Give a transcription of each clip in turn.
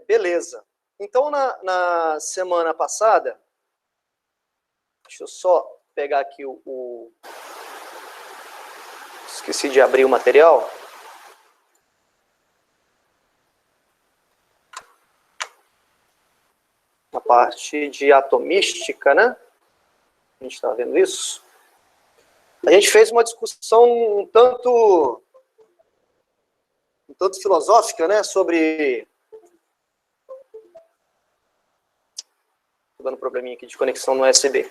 Beleza. Então, na semana passada, deixa eu só pegar aqui esqueci de abrir o material. Na parte de atomística, né? A gente está vendo isso. A gente fez uma discussão um tanto filosófica, né? Sobre... Estou dando um probleminha aqui de conexão no USB.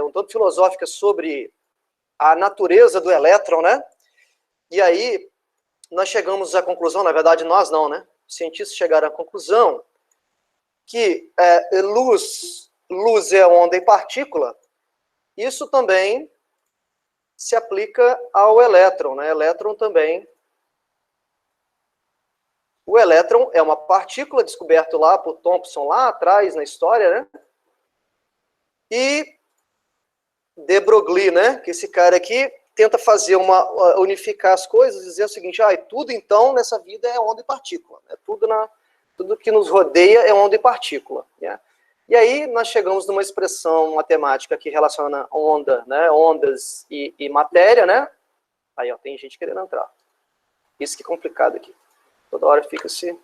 Um tanto filosófica sobre a natureza do elétron, né? E aí, nós chegamos à conclusão, na verdade nós não, né? Os cientistas chegaram à conclusão que luz é onda e partícula. Isso também se aplica ao elétron, né? Elétron também. O elétron é uma partícula descoberto lá por Thomson, lá atrás na história, né? E de Broglie, né? Que esse cara aqui tenta fazer unificar as coisas e dizer o seguinte, tudo então nessa vida é onda e partícula. Né? Tudo que nos rodeia é onda e partícula. Né? E aí nós chegamos numa expressão matemática que relaciona onda, né? Ondas e matéria, né? Aí, ó, tem gente querendo entrar. Isso que é complicado aqui. Toda hora fica assim.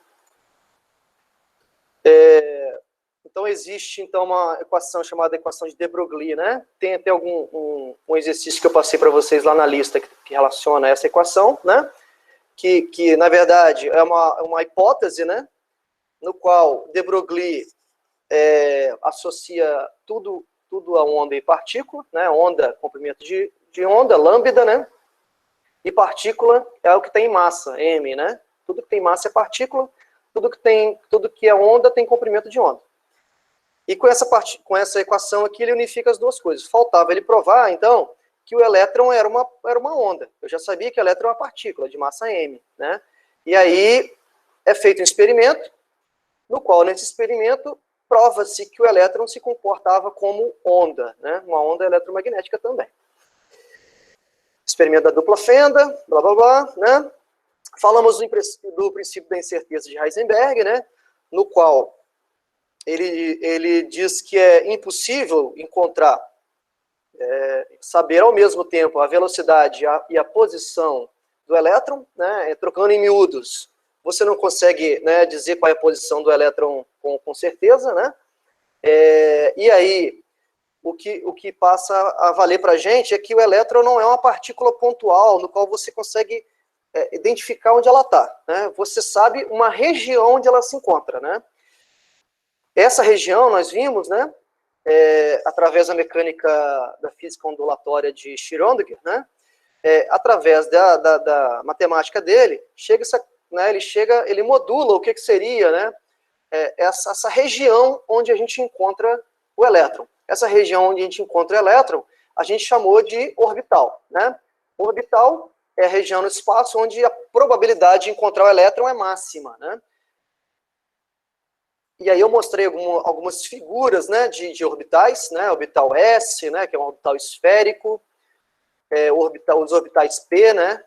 Então, existe então, uma equação chamada equação de de Broglie, né? Tem até um exercício que eu passei para vocês lá na lista que relaciona essa equação, né? Que na verdade, é uma hipótese, né? No qual de Broglie associa tudo a onda e partícula, né? Onda, comprimento de onda, lambda, né? E partícula é o que tem massa, m, né? Tudo que tem massa é partícula, tudo que é onda tem comprimento de onda. E com essa equação aqui, ele unifica as duas coisas. Faltava ele provar, então, que o elétron era uma onda. Eu já sabia que o elétron é uma partícula de massa m, né? E aí é feito um experimento, no qual, nesse experimento, prova-se que o elétron se comportava como onda, né? Uma onda eletromagnética também. Experimento da dupla fenda, blá, blá, blá, né? Falamos do princípio da incerteza de Heisenberg, né? No qual ele diz que é impossível encontrar, saber ao mesmo tempo a velocidade e a posição do elétron, né? Trocando em miúdos, você não consegue, né, dizer qual é a posição do elétron com certeza, né? E aí, o que passa a valer para a gente é que o elétron não é uma partícula pontual, no qual você consegue identificar onde ela está, né? Você sabe uma região onde ela se encontra, né? Essa região nós vimos, né? Através da mecânica da física ondulatória de Schrödinger, né? Através da matemática dele, ele modula o que seria, né? Essa região onde a gente encontra o elétron. Essa região onde a gente encontra o elétron, a gente chamou de orbital, né? Orbital é a região no espaço onde a probabilidade de encontrar o elétron é máxima, né? E aí eu mostrei algumas figuras, né, de orbitais, né? Orbital S, né, que é um orbital esférico, os orbitais P, né?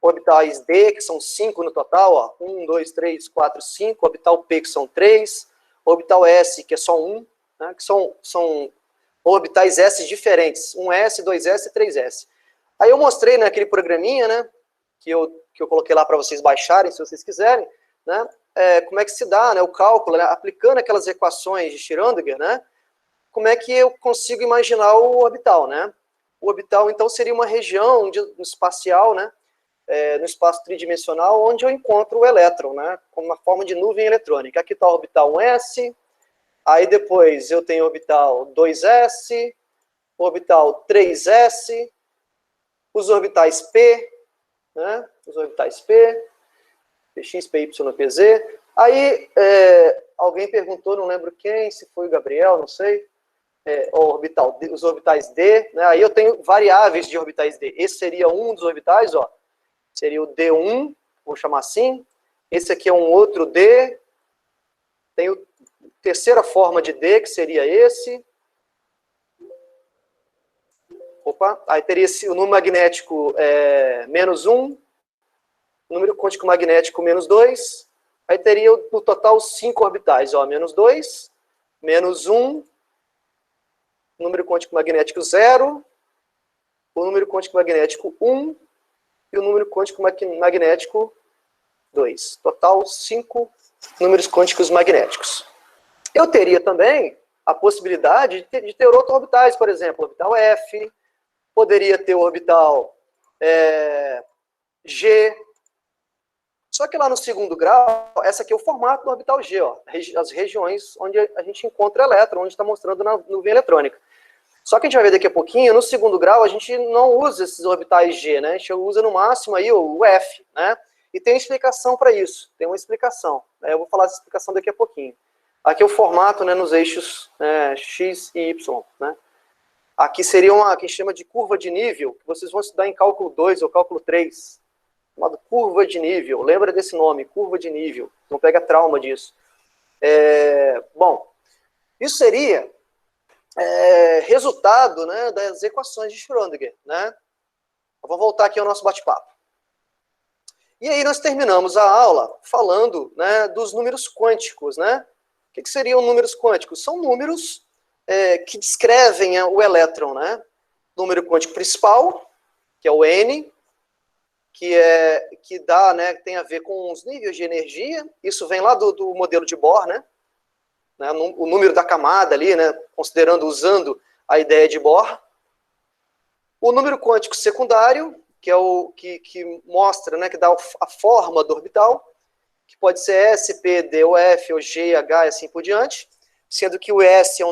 Orbitais D, que são 5 no total, ó, 1, 2, 3, 4, 5, orbital P, que são 3, orbital S, que é só 1, né, que são orbitais S diferentes, 1S, 2S e 3S. Aí eu mostrei, né, aquele programinha, né, que eu coloquei lá para vocês baixarem, se vocês quiserem, né, como é que se dá, né, o cálculo, né, aplicando aquelas equações de Schrödinger, né, como é que eu consigo imaginar o orbital, né? O orbital, então, seria uma região espacial, né, no espaço tridimensional, onde eu encontro o elétron, né, como uma forma de nuvem eletrônica. Aqui está o orbital 1S, aí depois eu tenho o orbital 2S, o orbital 3S, os orbitais P, né, os orbitais P, Px, Py, Pz. Aí, alguém perguntou, não lembro quem, se foi o Gabriel, não sei, os orbitais D, né? Aí eu tenho variáveis de orbitais D. Esse seria um dos orbitais, ó, seria o D1, vou chamar assim. Esse aqui é um outro D. Tem a terceira forma de D, que seria esse. Opa, aí teria o número magnético -1, número quântico magnético -2, Aí teria no total 5 orbitais, ó, menos 2, menos 1, número quântico magnético 0, o número quântico magnético 1 e o número quântico magnético 2. Total 5 números quânticos magnéticos. Eu teria também a possibilidade de ter outros orbitais, por exemplo, orbital F, poderia ter o orbital G. Só que lá no segundo grau, essa aqui é o formato do orbital G, ó, as regiões onde a gente encontra elétron, onde está mostrando na nuvem eletrônica. Só que a gente vai ver daqui a pouquinho, no segundo grau, a gente não usa esses orbitais G, né? A gente usa no máximo aí o F, né? E tem explicação para isso, tem uma explicação. Né? Eu vou falar essa explicação daqui a pouquinho. Aqui é o formato, né, nos eixos X e Y, né? Aqui seria uma que chama de curva de nível, que vocês vão estudar em cálculo 2 ou cálculo 3, chamado curva de nível. Lembra desse nome, curva de nível. Não pega trauma disso. Bom, isso seria resultado, né, das equações de Schrödinger, né? Eu vou voltar aqui ao nosso bate-papo. E aí nós terminamos a aula falando, né, dos números quânticos, né? O que seriam números quânticos? São números que descrevem o elétron, né? Número quântico principal, que é o N, que dá, né, tem a ver com os níveis de energia. Isso vem lá do modelo de Bohr, né? O número da camada ali, né, usando a ideia de Bohr. O número quântico secundário, que é o que mostra, né, que dá a forma do orbital, que pode ser S, P, D, ou F, ou G, H, e assim por diante, sendo que o S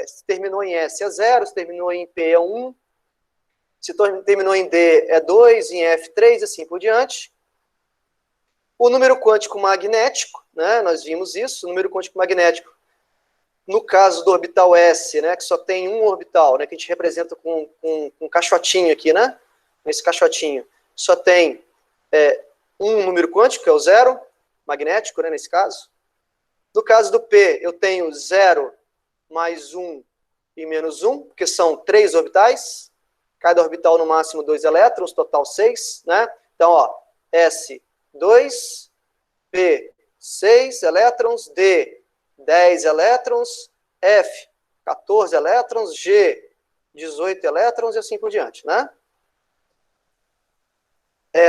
se terminou em S é 0, se terminou em P é 1, se terminou em D é 2, em F 3, assim por diante. O número quântico magnético, né, nós vimos isso, o número quântico magnético, no caso do orbital S, né, que só tem um orbital, né, que a gente representa com um caixotinho aqui, né, esse caixotinho, só tem um número quântico, que é o 0, magnético, né, nesse caso. No caso do P, eu tenho 0 mais 1 e menos 1, porque são 3 orbitais, cada orbital no máximo 2 elétrons, total 6, né? Então, ó, S, 2, P, 6 elétrons, D, 10 elétrons, F, 14 elétrons, G, 18 elétrons e assim por diante, né?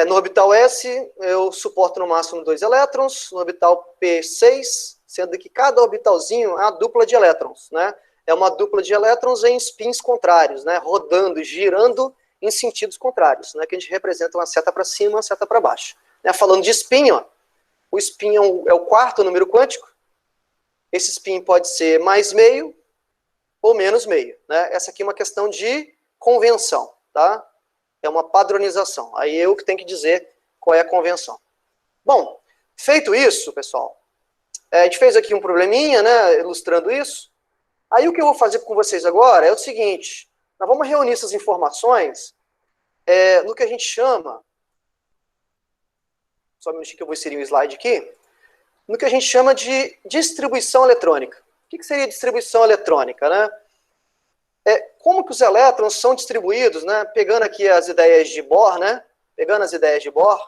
No orbital S, eu suporto no máximo 2 elétrons, no orbital P, 6, sendo que cada orbitalzinho é uma dupla de elétrons, né? É uma dupla de elétrons em spins contrários, né? Rodando, girando em sentidos contrários, né? Que a gente representa uma seta para cima, uma seta para baixo. Falando de spin, ó, o spin é o quarto número quântico. Esse spin pode ser mais meio ou menos meio, né? Essa aqui é uma questão de convenção, tá? É uma padronização. Aí eu que tenho que dizer qual é a convenção. Bom, feito isso, pessoal, a gente fez aqui um probleminha, né, ilustrando isso. Aí o que eu vou fazer com vocês agora é o seguinte, nós vamos reunir essas informações no que a gente chama, só um minutinho que eu vou inserir um slide aqui, no que a gente chama de distribuição eletrônica. O que seria distribuição eletrônica, né? Como que os elétrons são distribuídos, né? Pegando aqui as ideias de Bohr, né? Pegando as ideias de Bohr,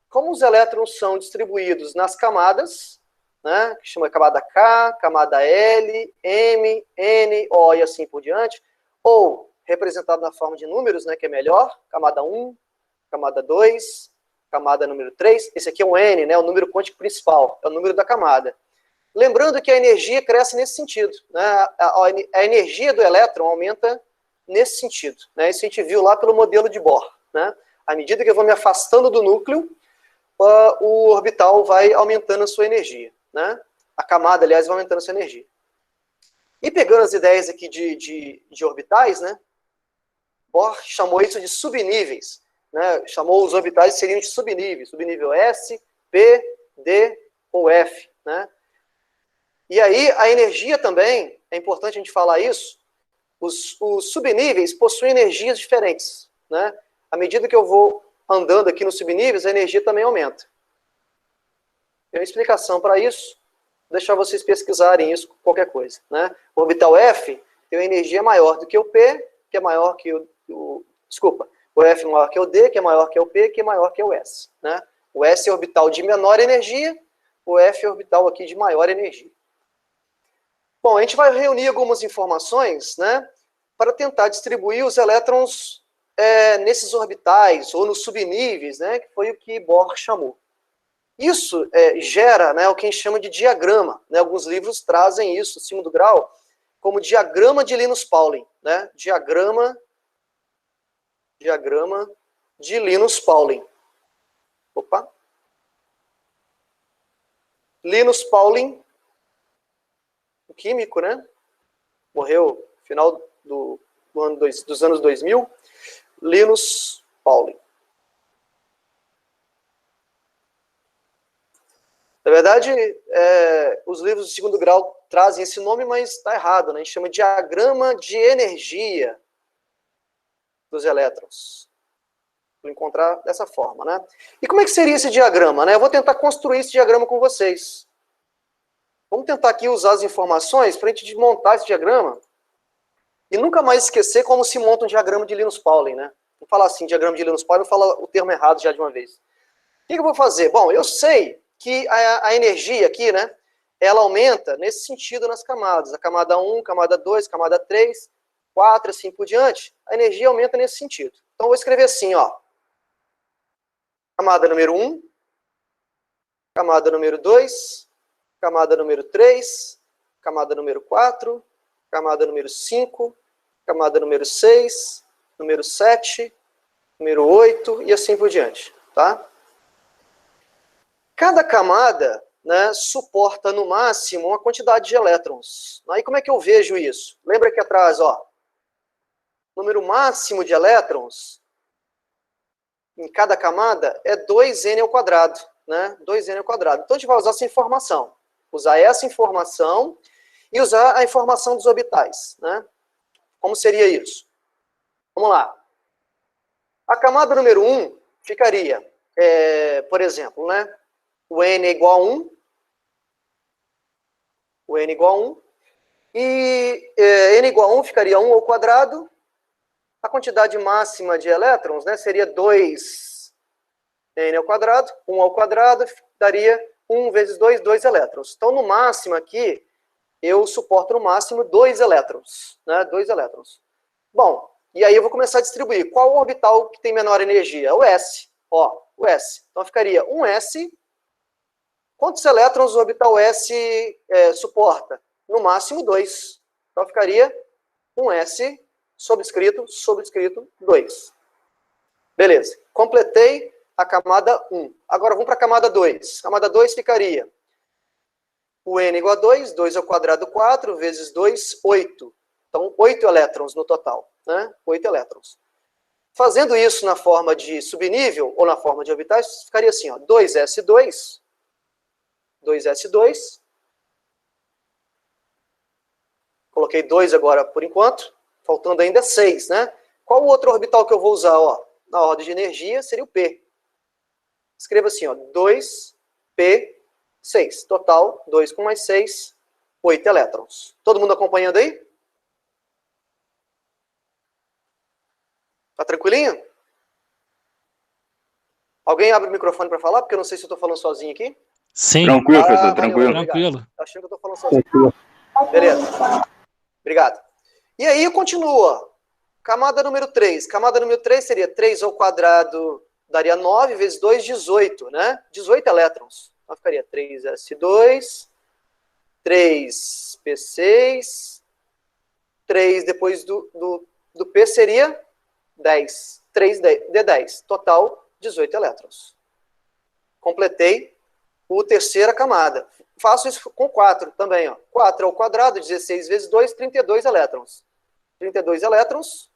como os elétrons são distribuídos nas camadas, né? Que chama camada K, camada L, M, N, O e assim por diante, ou representado na forma de números, né? Que é melhor, camada 1, camada 2, camada número 3, esse aqui é o N, né? O número quântico principal, é o número da camada. Lembrando que a energia cresce nesse sentido, né? A energia do elétron aumenta nesse sentido, né? Isso a gente viu lá pelo modelo de Bohr, né? À medida que eu vou me afastando do núcleo, o orbital vai aumentando a sua energia, né? A camada, aliás, vai aumentando a sua energia. E pegando as ideias aqui de orbitais, né? Bohr chamou isso de subníveis, né? Chamou os orbitais seriam de subníveis, subnível S, P, D ou F, né? E aí, a energia também, é importante a gente falar isso, os subníveis possuem energias diferentes, né? À medida que eu vou andando aqui nos subníveis, a energia também aumenta. Tem uma explicação para isso, vou deixar vocês pesquisarem isso com qualquer coisa, né? O orbital F tem uma energia maior do que o P, que é maior que o F maior que o D, que é maior que o P, que é maior que o S, né? O S é orbital de menor energia, o F é orbital aqui de maior energia. Bom, a gente vai reunir algumas informações, né, para tentar distribuir os elétrons nesses orbitais, ou nos subníveis, né, que foi o que Bohr chamou. Isso gera, né, o que a gente chama de diagrama. Né, alguns livros trazem isso, no segundo grau, como diagrama de Linus-Pauling. Né, diagrama de Linus-Pauling. Opa! Linus-Pauling, o químico, né? Morreu no final dos anos 2000. Linus-Pauling. Na verdade, os livros de segundo grau trazem esse nome, mas está errado, né? A gente chama de diagrama de energia dos elétrons. Vou encontrar dessa forma, né? E como é que seria esse diagrama, né? Eu vou tentar construir esse diagrama com vocês. Vamos tentar aqui usar as informações para a gente montar esse diagrama e nunca mais esquecer como se monta um diagrama de Linus-Pauling, né? Vou falar assim, diagrama de Linus-Pauling, vou falar o termo errado já de uma vez. O que eu vou fazer? Bom, eu sei que a energia aqui, né, ela aumenta nesse sentido nas camadas. A camada 1, camada 2, camada 3, 4, assim por diante. A energia aumenta nesse sentido. Então, eu vou escrever assim, ó. Camada número 1, camada número 2, camada número 3, camada número 4, camada número 5, camada número 6, número 7, número 8 e assim por diante, tá? Cada camada, né, suporta no máximo uma quantidade de elétrons. Aí como é que eu vejo isso? Lembra aqui atrás, ó, número máximo de elétrons em cada camada é 2n ao quadrado, né? 2n ao quadrado. Então a gente vai usar essa informação. Usar essa informação e usar a informação dos orbitais, né? Como seria isso? Vamos lá. A camada número 1 ficaria, por exemplo, né? O n é igual a 1. O n igual a 1. E n igual a 1 ficaria 1 ao quadrado. A quantidade máxima de elétrons, né, seria 2n ao quadrado. 1 ao quadrado daria 1 vezes 2, 2 elétrons. Então, no máximo aqui, eu suporto no máximo 2 elétrons. Né, 2 elétrons. Bom, e aí eu vou começar a distribuir. Qual o orbital que tem menor energia? O S. Ó, o S. Então, ficaria 1s. Quantos elétrons o orbital S suporta? No máximo 2. Então, ficaria 1s sobrescrito 2. Beleza. Completei a camada 1. Agora, vamos para a camada 2. Camada 2 ficaria o n igual a 2, 2 ao quadrado 4, vezes 2, 8. Então, 8 elétrons no total. Né? 8 elétrons. Fazendo isso na forma de subnível ou na forma de orbitais, ficaria assim, ó, 2s2, 2s2. Coloquei 2 agora por enquanto, faltando ainda 6, né? Qual o outro orbital que eu vou usar, ó? Na ordem de energia seria o P. Escreva assim, ó, 2p6. Total, 2 com mais 6, 8 elétrons. Todo mundo acompanhando aí? Tá tranquilinho? Alguém abre o microfone para falar? Porque eu não sei se eu estou falando sozinho aqui. Sim. Tranquilo, professor, valeu, tranquilo. Tranquilo. Tá achando que eu estou falando sozinho. Beleza. Obrigado. E aí continua. Camada número 3. Camada número 3 seria 3 ao quadrado, daria 9 vezes 2, 18, né? 18 elétrons. Então ficaria 3s2, 3p6, 3 depois do P seria 10. 3d10. Total, 18 elétrons. Completei a terceira camada. Faço isso com 4 também. Ó. 4 ao quadrado, 16 vezes 2, 32 elétrons. 32 elétrons,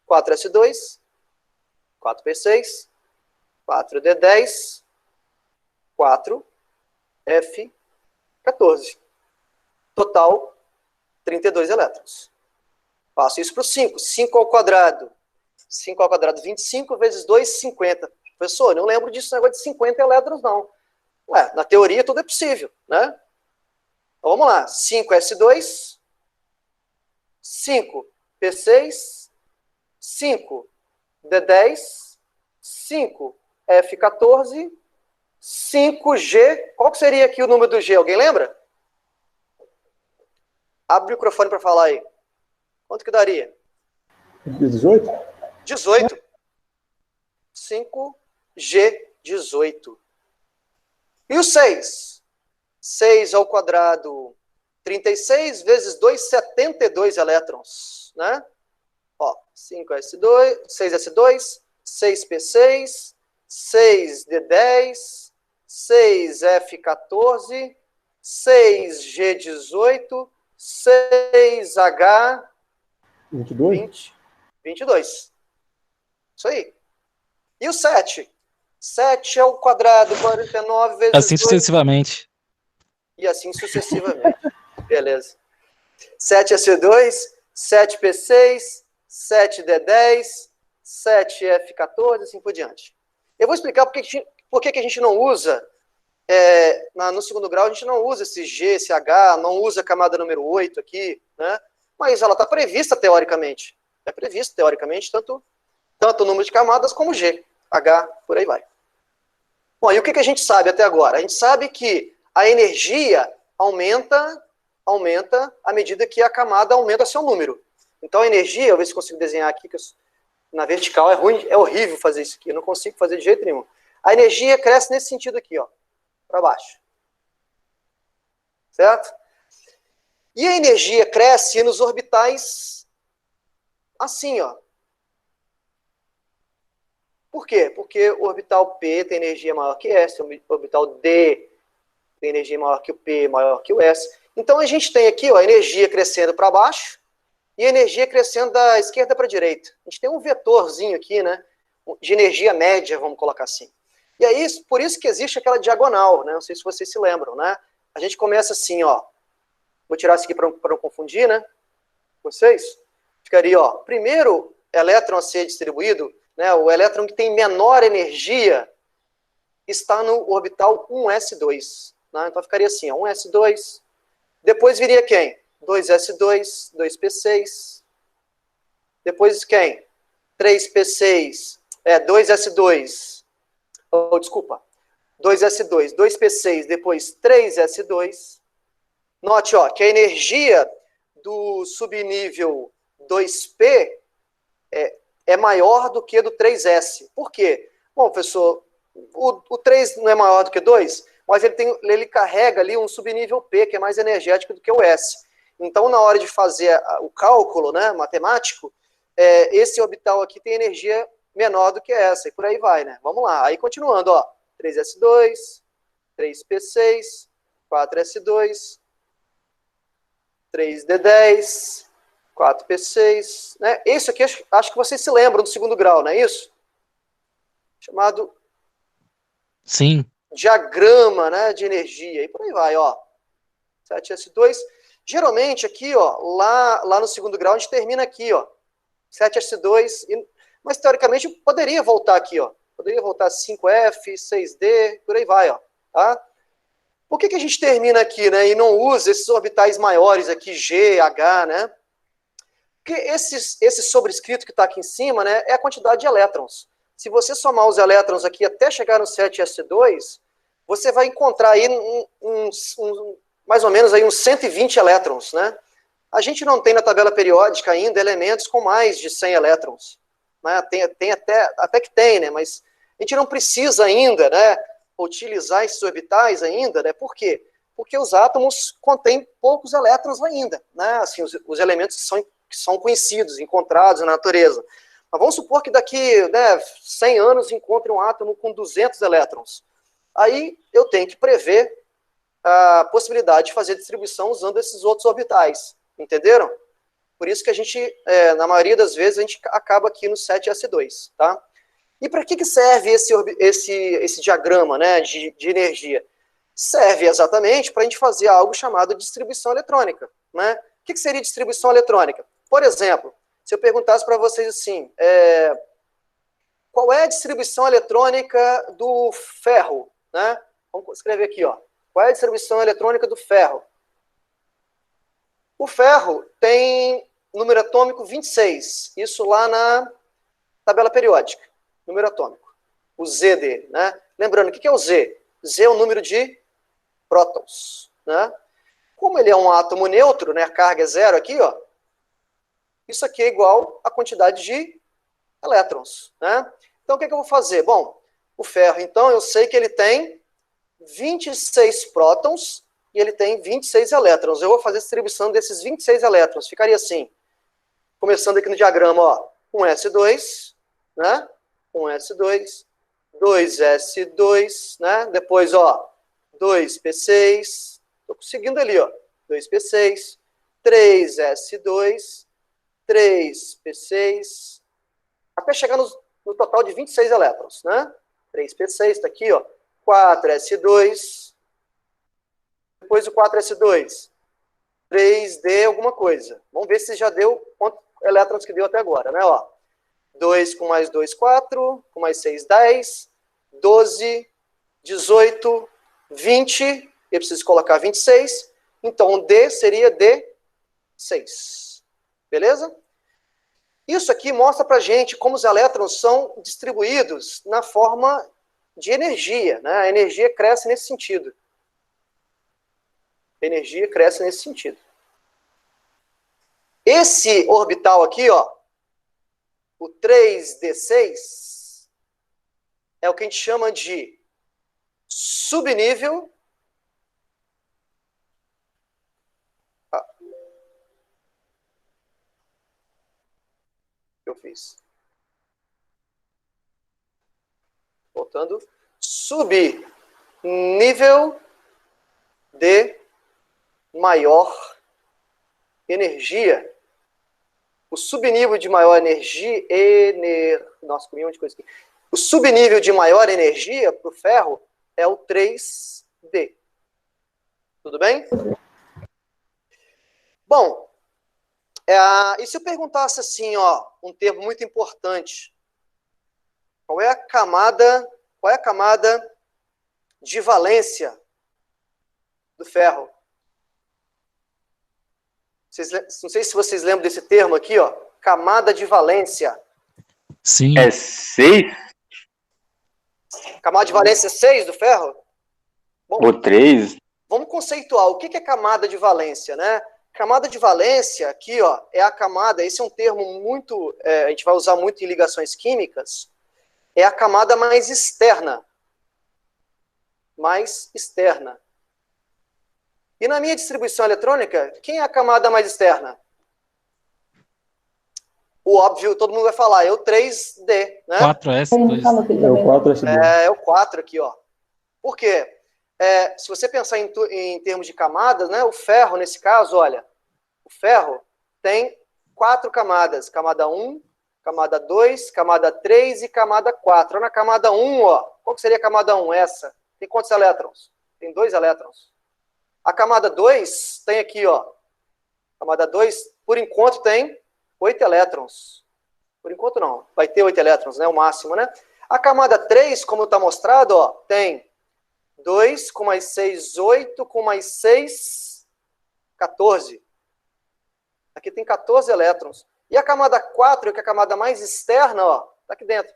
4s2, 4p6, 4d10, 4f14. Total, 32 elétrons. Faço isso para o 5. 5 ao quadrado. 5 ao quadrado, 25 vezes 2, 50. Professor, não lembro disso, negócio de 50 elétrons, não. Ué, na teoria tudo é possível, né? Então vamos lá. 5s2, 5p6, 5d10, 5f14, 5G, qual que seria aqui o número do G? Alguém lembra? Abre o microfone para falar aí. Quanto que daria? 18? 18. 5G, 18. E o 6? 6 ao quadrado, 36 vezes 2, 72 elétrons, né? Ó, 5s2, 6s2, 6p6, 6d10, 6f14, 6g18, 6h 22? 22. Isso aí. E o 7? 7 ao quadrado, 49 vezes Assim 2. sucessivamente. E assim sucessivamente. Beleza. 7s2, 7p6, 7d10, 7f14, assim por diante. Eu vou explicar por que a gente não usa, no segundo grau, a gente não usa esse G, esse H, não usa a camada número 8 aqui, né? Mas ela está prevista teoricamente. É previsto teoricamente tanto o número de camadas como G, H, por aí vai. Bom, e o que a gente sabe até agora? A gente sabe que a energia aumenta à medida que a camada aumenta seu número. Então a energia, eu vou ver se consigo desenhar aqui, que na vertical é ruim, é horrível fazer isso aqui, eu não consigo fazer de jeito nenhum. A energia cresce nesse sentido aqui, ó, para baixo. Certo? E a energia cresce nos orbitais assim, ó. Por quê? Porque o orbital P tem energia maior que S, o orbital D tem energia maior que o P, maior que o S. Então a gente tem aqui, ó, a energia crescendo para baixo e a energia crescendo da esquerda para a direita. A gente tem um vetorzinho aqui, né, de energia média, vamos colocar assim. E aí, por isso que existe aquela diagonal, né? Não sei se vocês se lembram, né? A gente começa assim, ó. Vou tirar isso aqui para não confundir, né? Vocês? Ficaria, ó, primeiro elétron a ser distribuído, né? O elétron que tem menor energia está no orbital 1s2. Né? Então ficaria assim, ó, 1s2. Depois viria quem? 2s2, 2p6. Depois quem? 3p6, 2s2. Oh, desculpa. 2s2, 2p6, depois 3s2. Note, ó, que a energia do subnível 2p é maior do que do 3s. Por quê? Bom, professor, o 3 não é maior do que 2, mas ele carrega ali um subnível P, que é mais energético do que o S. Então, na hora de fazer o cálculo, né, matemático, esse orbital aqui tem energia menor do que essa, e por aí vai, né? Vamos lá, aí continuando, ó, 3s2, 3p6, 4s2, 3d10, 4p6, né? Isso aqui acho que vocês se lembram do segundo grau, não é isso? Chamado Sim. diagrama, né, de energia, e por aí vai, ó. 7s2. Geralmente aqui, ó, lá no segundo grau a gente termina aqui, ó. 7s2, mas teoricamente poderia voltar aqui, ó. Poderia voltar 5f, 6d, por aí vai, ó, tá? Por que a gente termina aqui, né, e não usa esses orbitais maiores aqui, G, H, né? Porque esse sobrescrito que está aqui em cima, né, é a quantidade de elétrons. Se você somar os elétrons aqui até chegar no 7s2, você vai encontrar aí mais ou menos aí uns 120 elétrons, né? A gente não tem na tabela periódica ainda elementos com mais de 100 elétrons. Né? Tem até que tem, né? Mas a gente não precisa ainda, né, utilizar esses orbitais ainda, né? Por quê? Porque os átomos contêm poucos elétrons ainda, né? Assim, os elementos que são conhecidos, encontrados na natureza. Mas vamos supor que daqui, né, 100 anos encontre um átomo com 200 elétrons. Aí eu tenho que prever a possibilidade de fazer distribuição usando esses outros orbitais. Entenderam? Por isso que a gente, na maioria das vezes, a gente acaba aqui no 7s2, tá? E para que serve esse diagrama, né, de energia? Serve exatamente para a gente fazer algo chamado distribuição eletrônica, né? O que seria distribuição eletrônica? Por exemplo, se eu perguntasse para vocês assim, qual é a distribuição eletrônica do ferro, né? Vamos escrever aqui, ó. Qual é a distribuição eletrônica do ferro? O ferro tem número atômico 26, isso lá na tabela periódica, número atômico, o Z dele, né? Lembrando, o que é o Z? Z é o número de prótons, né? Como ele é um átomo neutro, né, a carga é zero aqui, ó, isso aqui é igual à quantidade de elétrons, né? Então, o que eu vou fazer? Bom, o ferro, então, eu sei que ele tem 26 prótons e ele tem 26 elétrons. Eu vou fazer a distribuição desses 26 elétrons. Ficaria assim, começando aqui no diagrama, ó, um S2, né? Um S2, 2S2, né? Depois, ó, 2P6, estou seguindo ali, ó, 2P6, 3S2, 3P6, até chegar no total de 26 elétrons, né? 3P6, está aqui, ó, 4S2, depois o 4S2, 3D alguma coisa. Vamos ver se já deu quantos elétrons que deu até agora, né? Ó, 2 com mais 2, 4, com mais 6, 10, 12, 18, 20, eu preciso colocar 26, então o D seria D6, beleza? Isso aqui mostra pra gente como os elétrons são distribuídos na forma de energia, né? A energia cresce nesse sentido. A energia cresce nesse sentido. Esse orbital aqui, ó, o 3D6, é o que a gente chama de subnível eu fiz. Voltando. Subnível de maior energia. O subnível de maior energia... Nossa, comi um monte de coisa aqui. O subnível de maior energia para o ferro é o 3D. Tudo bem? Bom, e se eu perguntasse assim, ó, um termo muito importante, qual é a camada de valência do ferro? Não sei se vocês lembram desse termo aqui, ó, camada de valência. Sim. É 6 Camada de valência 6 do ferro? Bom, ou 3? vamos conceituar o que é camada de valência, né? Camada de valência, aqui, ó, é a camada, esse é um termo muito, a gente vai usar muito em ligações químicas, é a camada mais externa. Mais externa. E na minha distribuição eletrônica, quem é a camada mais externa? O óbvio, todo mundo vai falar, é o 3D, né? 4S2. É o 4S2. É o 4 aqui, ó. Por quê? Se você pensar em termos de camadas, né, o ferro, nesse caso, olha, o ferro tem 4 camadas. Camada 1, camada 2, camada 3 e camada 4. Na camada 1, ó, qual que seria a camada 1? Essa. Tem quantos elétrons? Tem 2 elétrons. A camada 2 tem aqui, ó. Camada 2, por enquanto, tem 8 elétrons. Por enquanto, não. Vai ter 8 elétrons, né? O máximo, né? A camada 3, como está mostrado, ó, tem 2 com mais 6, 8, com mais 6, 14. Aqui tem 14 elétrons. E a camada 4, que é a camada mais externa, ó, tá aqui dentro.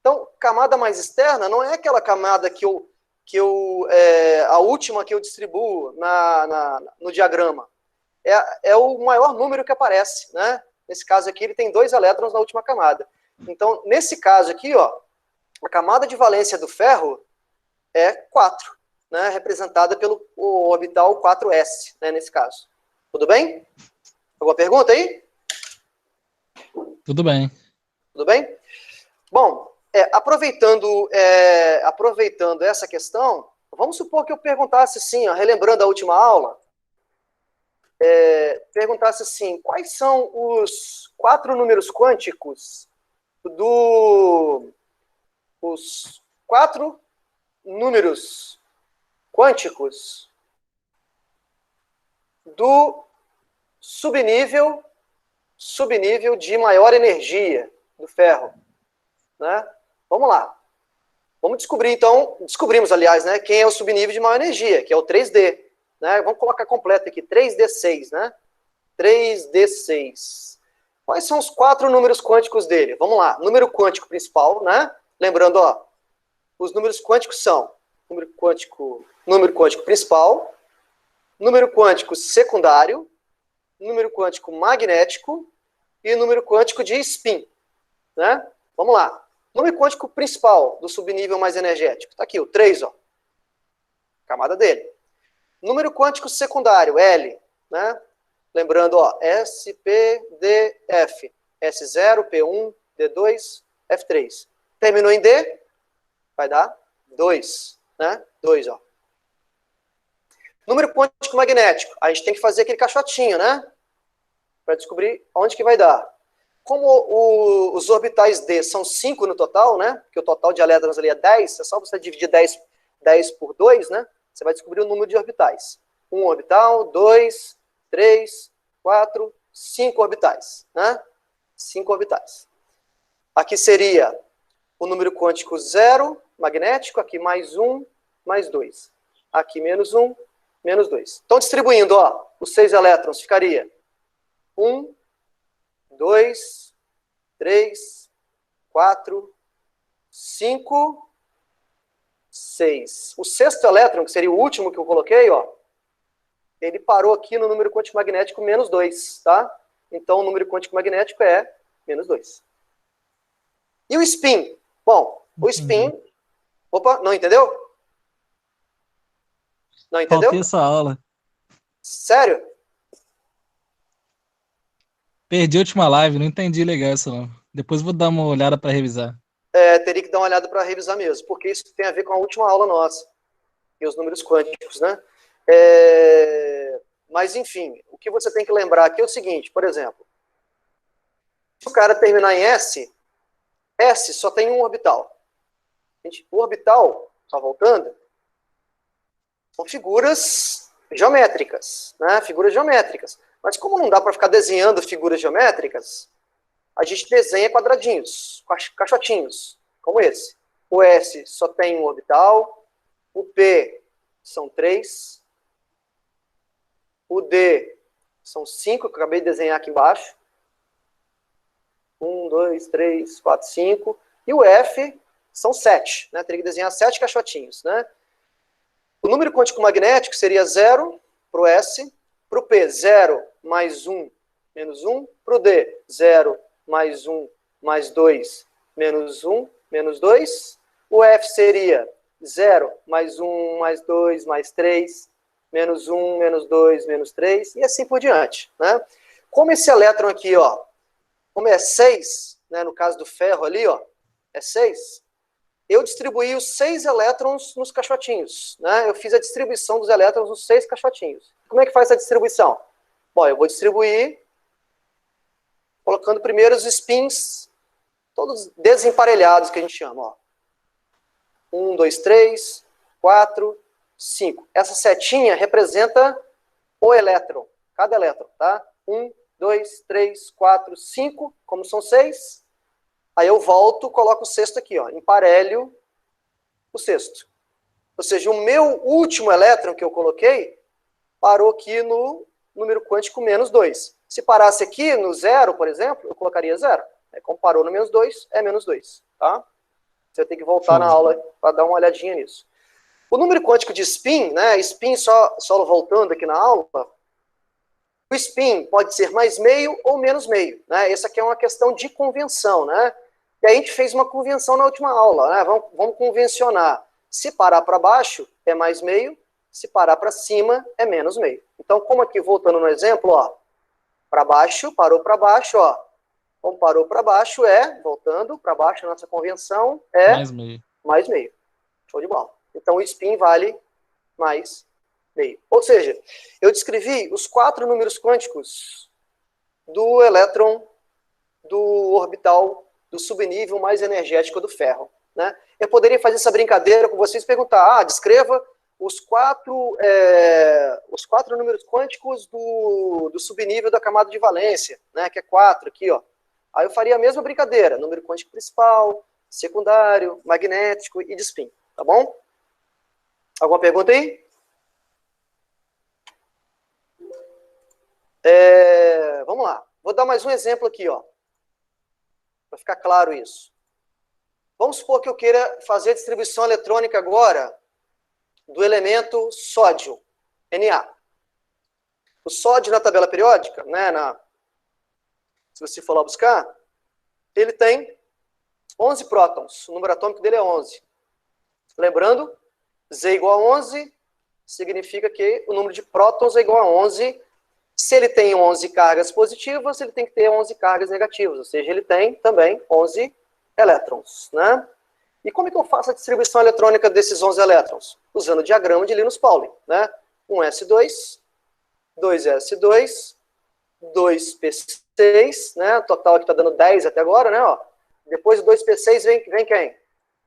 Então, camada mais externa não é aquela camada a última que eu distribuo no diagrama. É o maior número que aparece, né? Nesse caso aqui, ele tem 2 elétrons na última camada. Então, nesse caso aqui, ó, a camada de valência do ferro é 4, né? Representada pelo orbital 4s, né? Nesse caso. Tudo bem? Alguma pergunta aí? Tudo bem. Tudo bem? Bom, aproveitando essa questão, vamos supor que eu perguntasse assim, ó, relembrando a última aula, perguntasse assim, quais são os 4 números quânticos os 4 números quânticos do subnível de maior energia do ferro, né? Vamos lá. Vamos descobrir, então, aliás, né, quem é o subnível de maior energia, que é o 3D, né? Vamos colocar completo aqui, 3D6, né? 3D6. Quais são os 4 números quânticos dele? Vamos lá. Número quântico principal, né? Lembrando, ó, os números quânticos são número quântico principal, número quântico secundário, número quântico magnético e número quântico de spin, né? Vamos lá. Número quântico principal do subnível mais energético. Está aqui, o 3, ó. Camada dele. Número quântico secundário, L, né? Lembrando, ó, S, P, D, F. S0, P1, D2, F3. Terminou em D, vai dar 2, né? 2, ó. Número quântico magnético. A gente tem que fazer aquele caixotinho, né? Para descobrir onde que vai dar. Como os orbitais D são 5 no total, né? Porque o total de elétrons ali é 10, é só você dividir 10 por 2, né? Você vai descobrir o número de orbitais. 1 orbital, 2, 3, 4, 5 orbitais, né? 5 orbitais. Aqui seria o número quântico 0, magnético, aqui mais 1, mais 2. Aqui menos 1, menos 2. Então, distribuindo, ó, os 6 elétrons, ficaria 1, 2, 3, 4, 5, 6. O sexto elétron, que seria o último que eu coloquei, ó, ele parou aqui no número quântico magnético menos 2, tá? Então, o número quântico magnético é menos 2. E o spin? Bom, o spin... Opa, não entendeu? Não entendeu? Faltei essa aula. Sério? Perdi a última live, não entendi legal isso não. Depois vou dar uma olhada para revisar. Teria que dar uma olhada para revisar mesmo, porque isso tem a ver com a última aula nossa, e os números quânticos, né? Mas, enfim, o que você tem que lembrar aqui é o seguinte, por exemplo, se o cara terminar em S só tem um orbital. O orbital, só voltando, são figuras geométricas, né? Figuras geométricas. Mas como não dá para ficar desenhando figuras geométricas, a gente desenha quadradinhos, caixotinhos, como esse. O S só tem um orbital, o P são 3, o D são 5, que eu acabei de desenhar aqui embaixo. 1, 2, 3, 4, 5. E o F são 7, né? Teria que desenhar 7 caixotinhos, né? O número quântico magnético seria 0 para o S, para o P, 0 mais 1 menos 1, para o D, 0 mais 1 mais 2 menos 1 menos 2. O F seria 0 mais 1 mais 2 mais 3 menos 1 menos 2 menos 3 e assim por diante, né? Como esse elétron aqui, ó, como é 6, né, no caso do ferro ali, ó, é 6, eu distribuí os 6 elétrons nos caixotinhos, né? Eu fiz a distribuição dos elétrons nos 6 caixotinhos. Como é que faz essa distribuição? Bom, eu vou distribuir colocando primeiro os spins, todos desemparelhados, que a gente chama, ó. 1, 2, 3, 4, 5. Essa setinha representa o elétron, cada elétron, tá? 1, 2, 3, 4, 5, como são 6. Aí eu volto, coloco o sexto aqui, ó, emparelho o sexto. Ou seja, o meu último elétron que eu coloquei parou aqui no número quântico menos 2. Se parasse aqui no 0, por exemplo, eu colocaria 0. Como parou no menos 2, é menos 2, tá? Você vai ter que voltar na aula para dar uma olhadinha nisso. O número quântico de spin, né, spin só voltando aqui na aula, o spin pode ser mais meio ou menos meio, né? Essa aqui é uma questão de convenção, né? E aí a gente fez uma convenção na última aula, né? Vamos convencionar. Se parar para baixo, é mais meio. Se parar para cima, é menos meio. Então, como aqui, voltando no exemplo, ó, para baixo, parou para baixo, ó. Como parou para baixo voltando para baixo, a nossa convenção é Mais meio. mais meio. Show de bola. Então, o spin vale mais meio. Ou seja, eu descrevi os 4 números quânticos do elétron do orbital do subnível mais energético do ferro, né? Eu poderia fazer essa brincadeira com vocês e perguntar, descreva os 4 números quânticos do subnível da camada de valência, né? Que é 4 aqui, ó. Aí eu faria a mesma brincadeira, número quântico principal, secundário, magnético e de spin, tá bom? Alguma pergunta aí? Vamos lá. Vou dar mais um exemplo aqui, ó. Para ficar claro isso. Vamos supor que eu queira fazer a distribuição eletrônica agora do elemento sódio, Na. O sódio na tabela periódica, né, se você for lá buscar, ele tem 11 prótons. O número atômico dele é 11. Lembrando, Z igual a 11 significa que o número de prótons é igual a 11. Se ele tem 11 cargas positivas, ele tem que ter 11 cargas negativas. Ou seja, ele tem também 11 elétrons, né? E como é que eu faço a distribuição eletrônica desses 11 elétrons? Usando o diagrama de Linus-Pauling, né? 1s2, 2s2, 2p6, né? O total aqui está dando 10 até agora, né? Ó. Depois do 2p6 vem quem?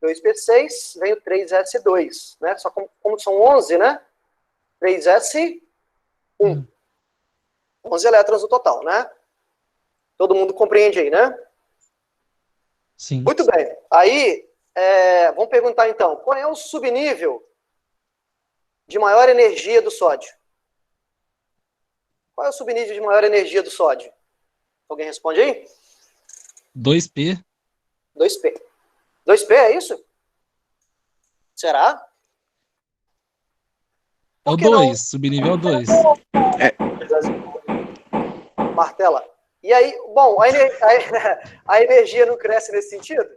2p6 vem o 3s2, né? Só como são 11, né? 3s1. 11 elétrons no total, né? Todo mundo compreende aí, né? Sim. Muito bem. Aí, vamos perguntar então, qual é o subnível de maior energia do sódio? Qual é o subnível de maior energia do sódio? Alguém responde aí? 2P. 2P. 2P é isso? Será? É o Por que não? 2. Subnível é o 2. Martela. E aí, bom, a energia não cresce nesse sentido?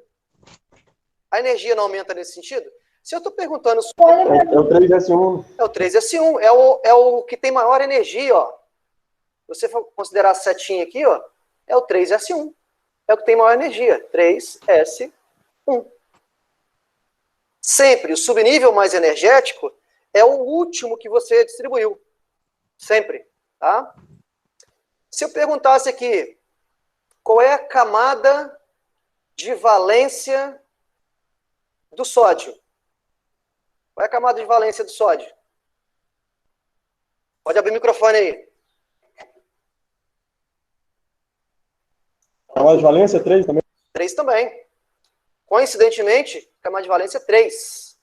A energia não aumenta nesse sentido? Se eu estou perguntando... É o 3S1. É o 3S1, é o que tem maior energia, ó. Se você for considerar a setinha aqui, ó, é o 3S1. É o que tem maior energia, 3S1. Sempre, o subnível mais energético é o último que você distribuiu. Sempre, tá? Se eu perguntasse aqui, qual é a camada de valência do sódio? Qual é a camada de valência do sódio? Pode abrir o microfone aí. Camada de valência 3 também. 3 também. Coincidentemente, camada de valência 3,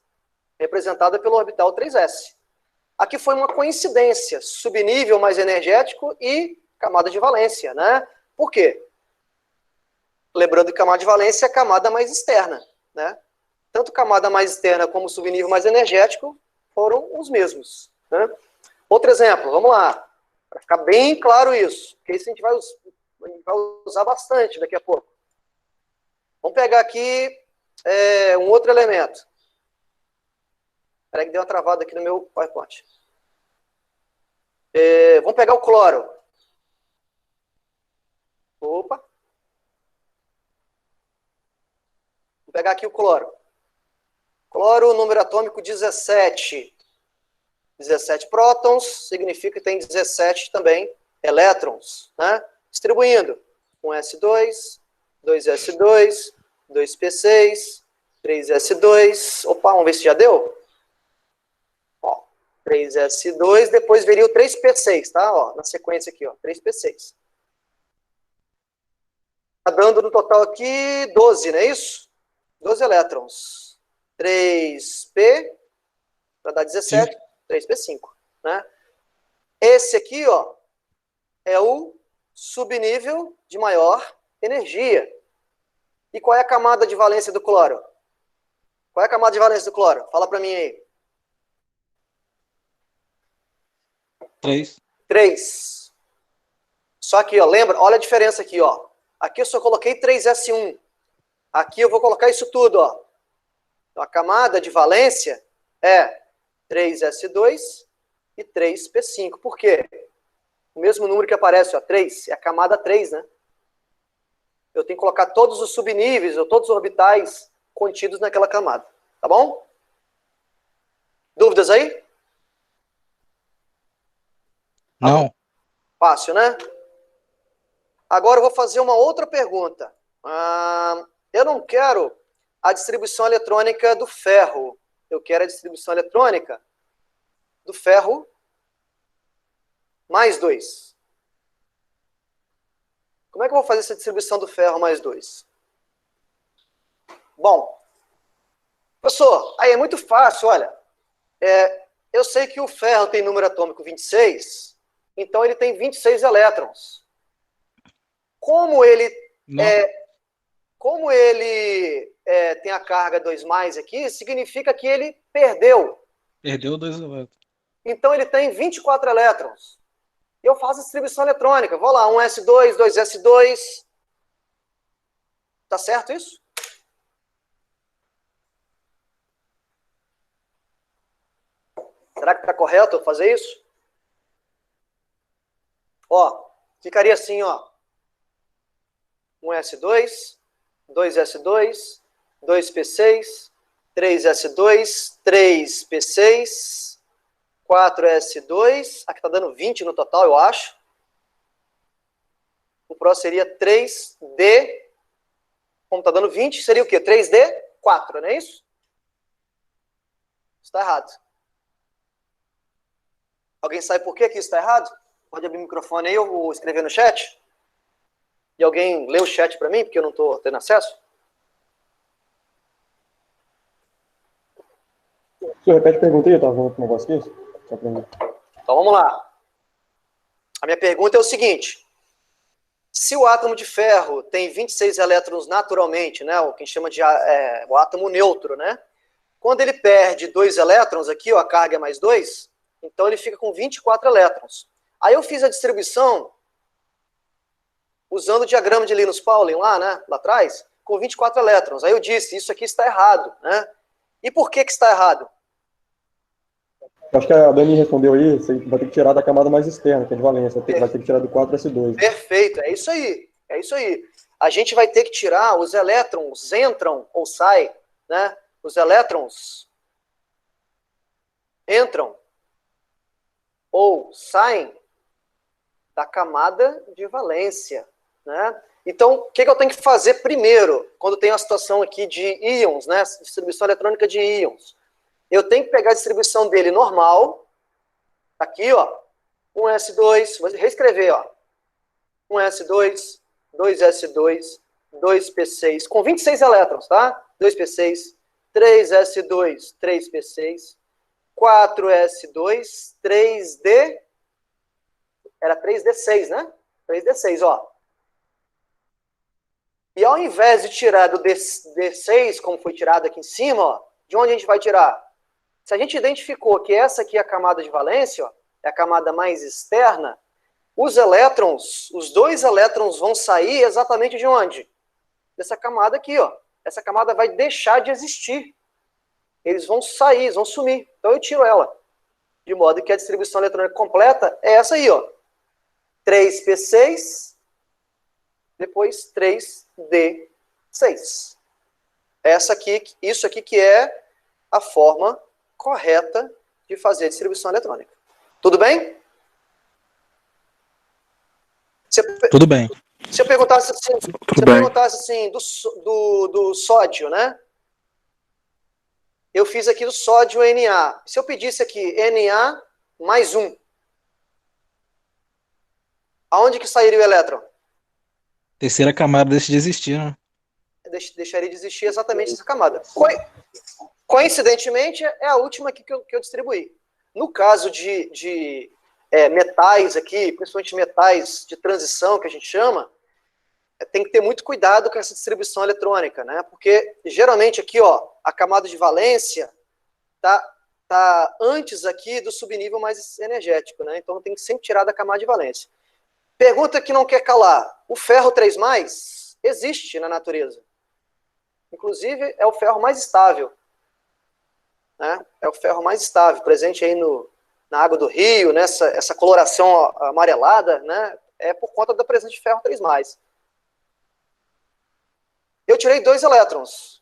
representada pelo orbital 3s. Aqui foi uma coincidência, subnível mais energético e camada de valência, né? Por quê? Lembrando que camada de valência é a camada mais externa, né? Tanto camada mais externa como subnível mais energético foram os mesmos, né? Outro exemplo, vamos lá, para ficar bem claro isso, porque isso a gente vai usar bastante daqui a pouco. Vamos pegar aqui um outro elemento. Espera que deu uma travada aqui no meu PowerPoint. Vamos pegar o cloro. Opa. Vou pegar aqui o cloro. Cloro, número atômico 17. 17 prótons, significa que tem 17 também elétrons, né? Distribuindo. 1s2, 2s2, 2p6, 3s2. Opa, vamos ver se já deu? Ó, 3s2, depois viria o 3p6, tá? Ó, na sequência aqui, ó, 3p6. Tá dando no total aqui 12, não é isso? 12 elétrons. 3p, para dar 17, 3p5, né? Esse aqui, ó, é o subnível de maior energia. E qual é a camada de valência do cloro? Qual é a camada de valência do cloro? Fala para mim aí. 3. 3. Só que, ó, lembra? Olha a diferença aqui, ó. Aqui eu só coloquei 3s1. Aqui eu vou colocar isso tudo, ó. Então, a camada de valência é 3s2 e 3p5. Por quê? O mesmo número que aparece, ó, 3, é a camada 3, né? Eu tenho que colocar todos os subníveis, ou todos os orbitais contidos naquela camada. Tá bom? Dúvidas aí? Não. Fácil, né? Agora eu vou fazer uma outra pergunta. Eu não quero a distribuição eletrônica do ferro. Eu quero a distribuição eletrônica do ferro mais 2. Como é que eu vou fazer essa distribuição do ferro mais 2? Bom, professor, aí é muito fácil, olha. Eu sei que o ferro tem número atômico 26, então ele tem 26 elétrons. Como ele tem a carga 2+ aqui, significa que ele perdeu Perdeu 2 elétrons. Então ele tem 24 elétrons. Eu faço a distribuição eletrônica. Vou lá, 1s2, 2s2. Tá certo isso? Será que está correto eu fazer isso? Ó, ficaria assim, ó. 1s2, 2s2, 2p6, 3s2, 3p6, 4s2. Aqui está dando 20 no total, eu acho. O próximo seria 3d. Como está dando 20, seria o quê? 3d, 4, não é isso? Está errado. Alguém sabe por que isso está errado? Pode abrir o microfone aí ou escrever no chat? E alguém lê o chat para mim, porque eu não estou tendo acesso? O senhor repete a pergunta aí, eu estava vendo um negócio aqui. Só pra mim. Então vamos lá. A minha pergunta é o seguinte. Se o átomo de ferro tem 26 elétrons naturalmente, né, o que a gente chama de o átomo neutro, né? Quando ele perde 2 elétrons aqui, ó, a carga é mais 2, então ele fica com 24 elétrons. Aí eu fiz a distribuição usando o diagrama de Linus-Pauling lá, né, lá atrás, com 24 elétrons. Aí eu disse, isso aqui está errado, né? E por que está errado? Eu acho que a Dani respondeu aí, você vai ter que tirar da camada mais externa, que é de valência, vai ter que tirar do 4s2. Perfeito, é isso aí, é isso aí. A gente vai ter que tirar os elétrons, entram ou saem, né? Os elétrons entram ou saem da camada de valência, né? Então, o que eu tenho que fazer primeiro, quando tem uma situação aqui de íons, né? Distribuição eletrônica de íons. Eu tenho que pegar a distribuição dele normal, aqui, ó, 1s2, vou reescrever, ó, 1s2, 2s2, 2p6, com 26 elétrons, tá? 2p6, 3s2, 3p6, 4s2, 3d, era 3d6, né? 3d6, ó. E ao invés de tirar do d6, como foi tirado aqui em cima, ó, de onde a gente vai tirar? Se a gente identificou que essa aqui é a camada de valência, ó, é a camada mais externa, os elétrons, os 2 elétrons vão sair exatamente de onde? Dessa camada aqui, ó. Essa camada vai deixar de existir. Eles vão sair, eles vão sumir. Então eu tiro ela. De modo que a distribuição eletrônica completa é essa aí, ó. 3p6, depois 3d6. Essa aqui, isso aqui que é a forma correta de fazer a distribuição eletrônica. Tudo bem? Tudo bem. Se eu perguntasse assim, do sódio, né? Eu fiz aqui do sódio Na. Se eu pedisse aqui Na mais 1, aonde que sairia o elétron? Terceira camada deixa de existir, né? Deixaria de existir exatamente essa camada. Coincidentemente, é a última aqui que eu distribuí. No caso de metais aqui, principalmente metais de transição, que a gente chama, tem que ter muito cuidado com essa distribuição eletrônica, né? Porque, geralmente, aqui, ó, a camada de valência tá antes aqui do subnível mais energético, né? Então, tem que sempre tirar da camada de valência. Pergunta que não quer calar. O ferro 3+, existe na natureza. Inclusive, é o ferro mais estável. Né? É o ferro mais estável, presente aí na água do rio, né? Essa coloração amarelada, né? É por conta da presença de ferro 3+. Eu tirei 2 elétrons.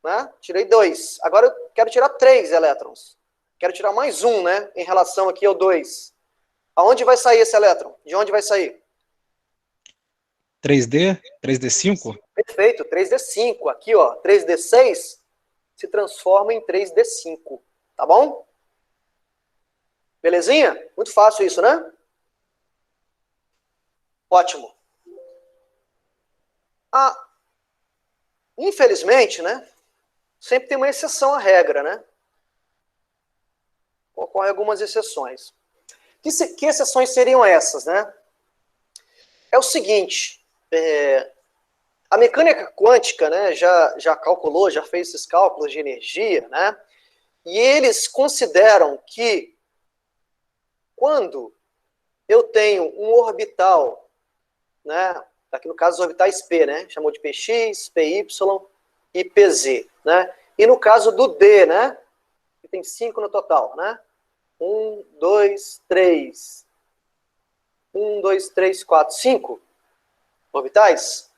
Né? Tirei 2. Agora eu quero tirar 3 elétrons. Quero tirar mais 1, né? Em relação aqui ao 2. Aonde vai sair esse elétron? De onde vai sair? 3D? 3D5? Perfeito, 3d5. Aqui, ó, 3d6 se transforma em 3d5. Tá bom? Belezinha? Muito fácil isso, né? Ótimo. Infelizmente, né? Sempre tem uma exceção à regra, né? Ocorrem algumas exceções. Que exceções seriam essas, né? É o seguinte, a mecânica quântica, né, já calculou, já fez esses cálculos de energia, né? E eles consideram que quando eu tenho um orbital, né, aqui no caso os orbitais P, né, chamou de PX, PY e PZ, né, e no caso do D, né, que tem 5 no total, né, 1, 2, 3, 1, 2, 3, 4, 5 orbitais,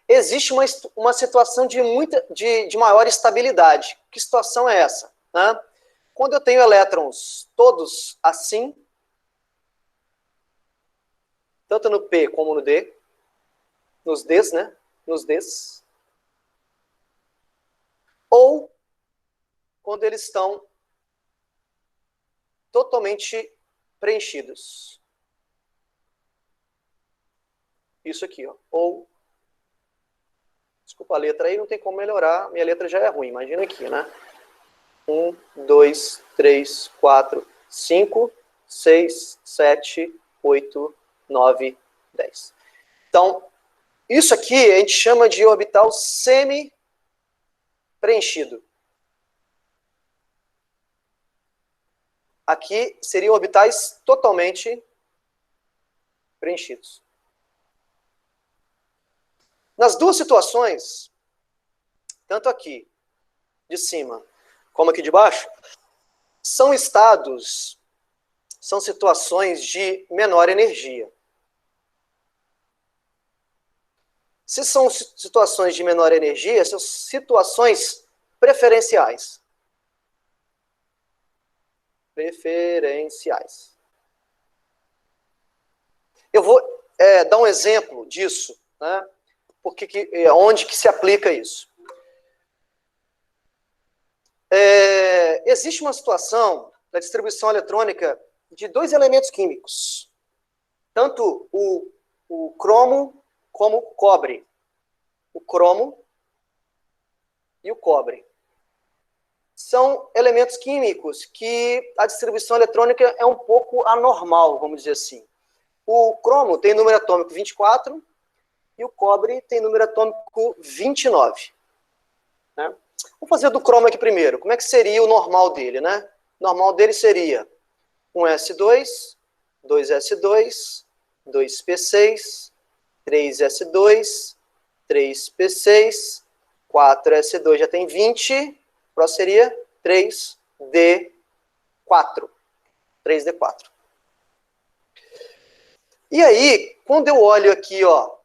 existe uma situação de maior estabilidade. Que situação é essa? Né? Quando eu tenho elétrons todos assim, tanto no P como no D, nos Ds, né? Nos Ds. Ou quando eles estão totalmente preenchidos. Isso aqui, ó. Ou, desculpa a letra aí, não tem como melhorar, minha letra já é ruim, imagina aqui, né? 1, 2, 3, 4, 5, 6, 7, 8, 9, 10. Então, isso aqui a gente chama de orbital semi-preenchido. Aqui seriam orbitais totalmente preenchidos. Nas duas situações, tanto aqui de cima como aqui de baixo, são estados, são situações de menor energia. Se são situações de menor energia, são situações preferenciais. Preferenciais. Eu vou dar um exemplo disso, né? Onde que se aplica isso? Existe uma situação da distribuição eletrônica de dois elementos químicos, tanto o cromo como o cobre. O cromo e o cobre. São elementos químicos que a distribuição eletrônica é um pouco anormal, vamos dizer assim. O cromo tem número atômico 24 e o cobre tem número atômico 29. Né? Vamos fazer do cromo aqui primeiro. Como é que seria o normal dele, né? O normal dele seria um S2, 2S2, 2P6, 3S2, 3P6, 4S2 já tem 20, o próximo seria 3D4. 3D4. E aí, quando eu olho aqui, ó,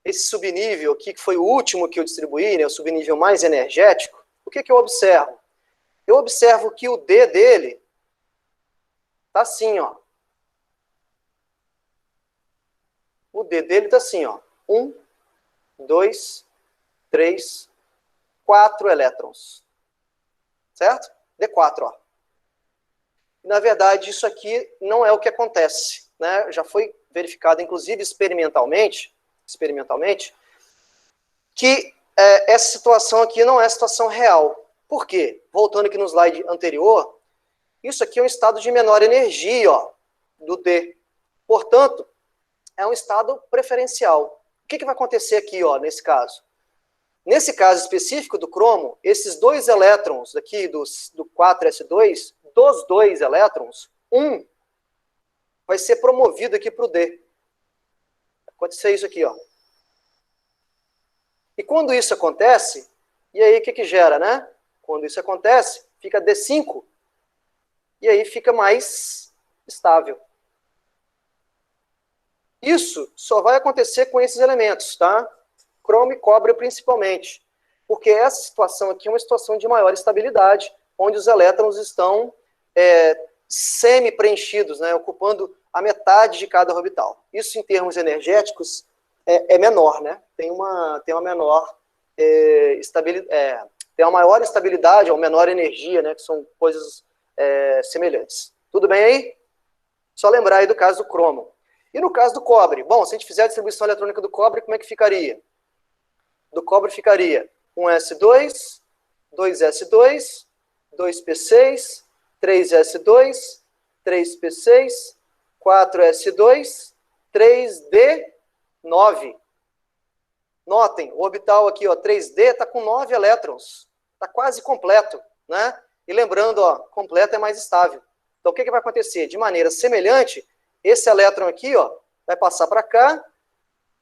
esse subnível aqui, que foi o último que eu distribuí, né, o subnível mais energético, o que eu observo? Eu observo que o D dele tá assim, ó. O D dele tá assim, ó. 1, 2, 3, 4 elétrons. Certo? D4, ó. Na verdade, isso aqui não é o que acontece, né? Já foi verificado, inclusive, experimentalmente, que essa situação aqui não é situação real. Por quê? Voltando aqui no slide anterior, isso aqui é um estado de menor energia, ó, do D. Portanto, é um estado preferencial. O que vai acontecer aqui, ó, nesse caso? Nesse caso específico do cromo, esses dois elétrons aqui do 4s2, dos dois elétrons, um vai ser promovido aqui para o D. Vai acontecer isso aqui, ó. E quando isso acontece, e aí o que gera, né? Quando isso acontece, fica D5, e aí fica mais estável. Isso só vai acontecer com esses elementos, tá? Cromo e cobre principalmente. Porque essa situação aqui é uma situação de maior estabilidade, onde os elétrons estão semi-preenchidos, né? Ocupando a metade de cada orbital. Isso, em termos energéticos, é menor, né? Tem uma menor estabilidade, tem uma maior estabilidade ou menor energia, né? Que são coisas semelhantes. Tudo bem aí? Só lembrar aí do caso do cromo. E no caso do cobre? Bom, se a gente fizer a distribuição eletrônica do cobre, como é que ficaria? Do cobre ficaria 1s2, 2s2, 2p6, 3s2, 3p6, 4s2, 3d9. Notem, o orbital aqui, ó, 3d, está com 9 elétrons. Está quase completo, né? E lembrando, ó, completo é mais estável. Então, o que vai acontecer? De maneira semelhante, esse elétron aqui, ó, vai passar para cá,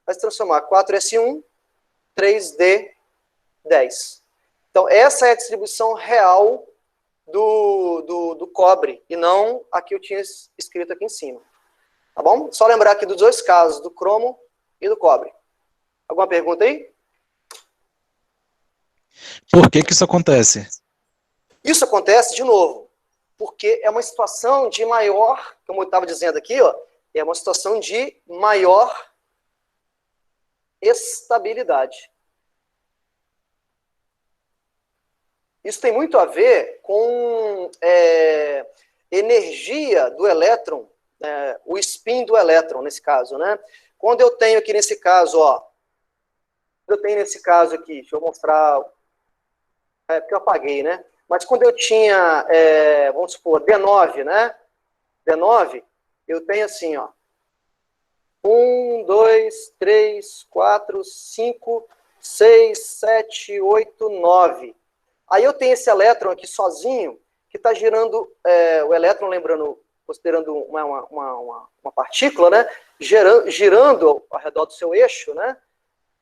vai se transformar 4s1, 3d10. Então, essa é a distribuição real do cobre, e não a que eu tinha escrito aqui em cima. Tá bom? Só lembrar aqui dos dois casos, do cromo e do cobre. Alguma pergunta aí? Por que isso acontece? Isso acontece, de novo, porque é uma situação de maior, como eu estava dizendo aqui, ó, é uma situação de maior estabilidade. Isso tem muito a ver com energia do elétron, o spin do elétron, nesse caso, né? Quando eu tenho aqui nesse caso, ó, eu tenho nesse caso aqui, deixa eu mostrar, porque eu apaguei, né? Mas quando eu tinha, vamos supor, D9, né? D9, eu tenho assim, ó, 1, 2, 3, 4, 5, 6, 7, 8, 9. Aí eu tenho esse elétron aqui sozinho, que está girando, o elétron, lembrando, considerando uma partícula, né? Girando ao redor do seu eixo, né?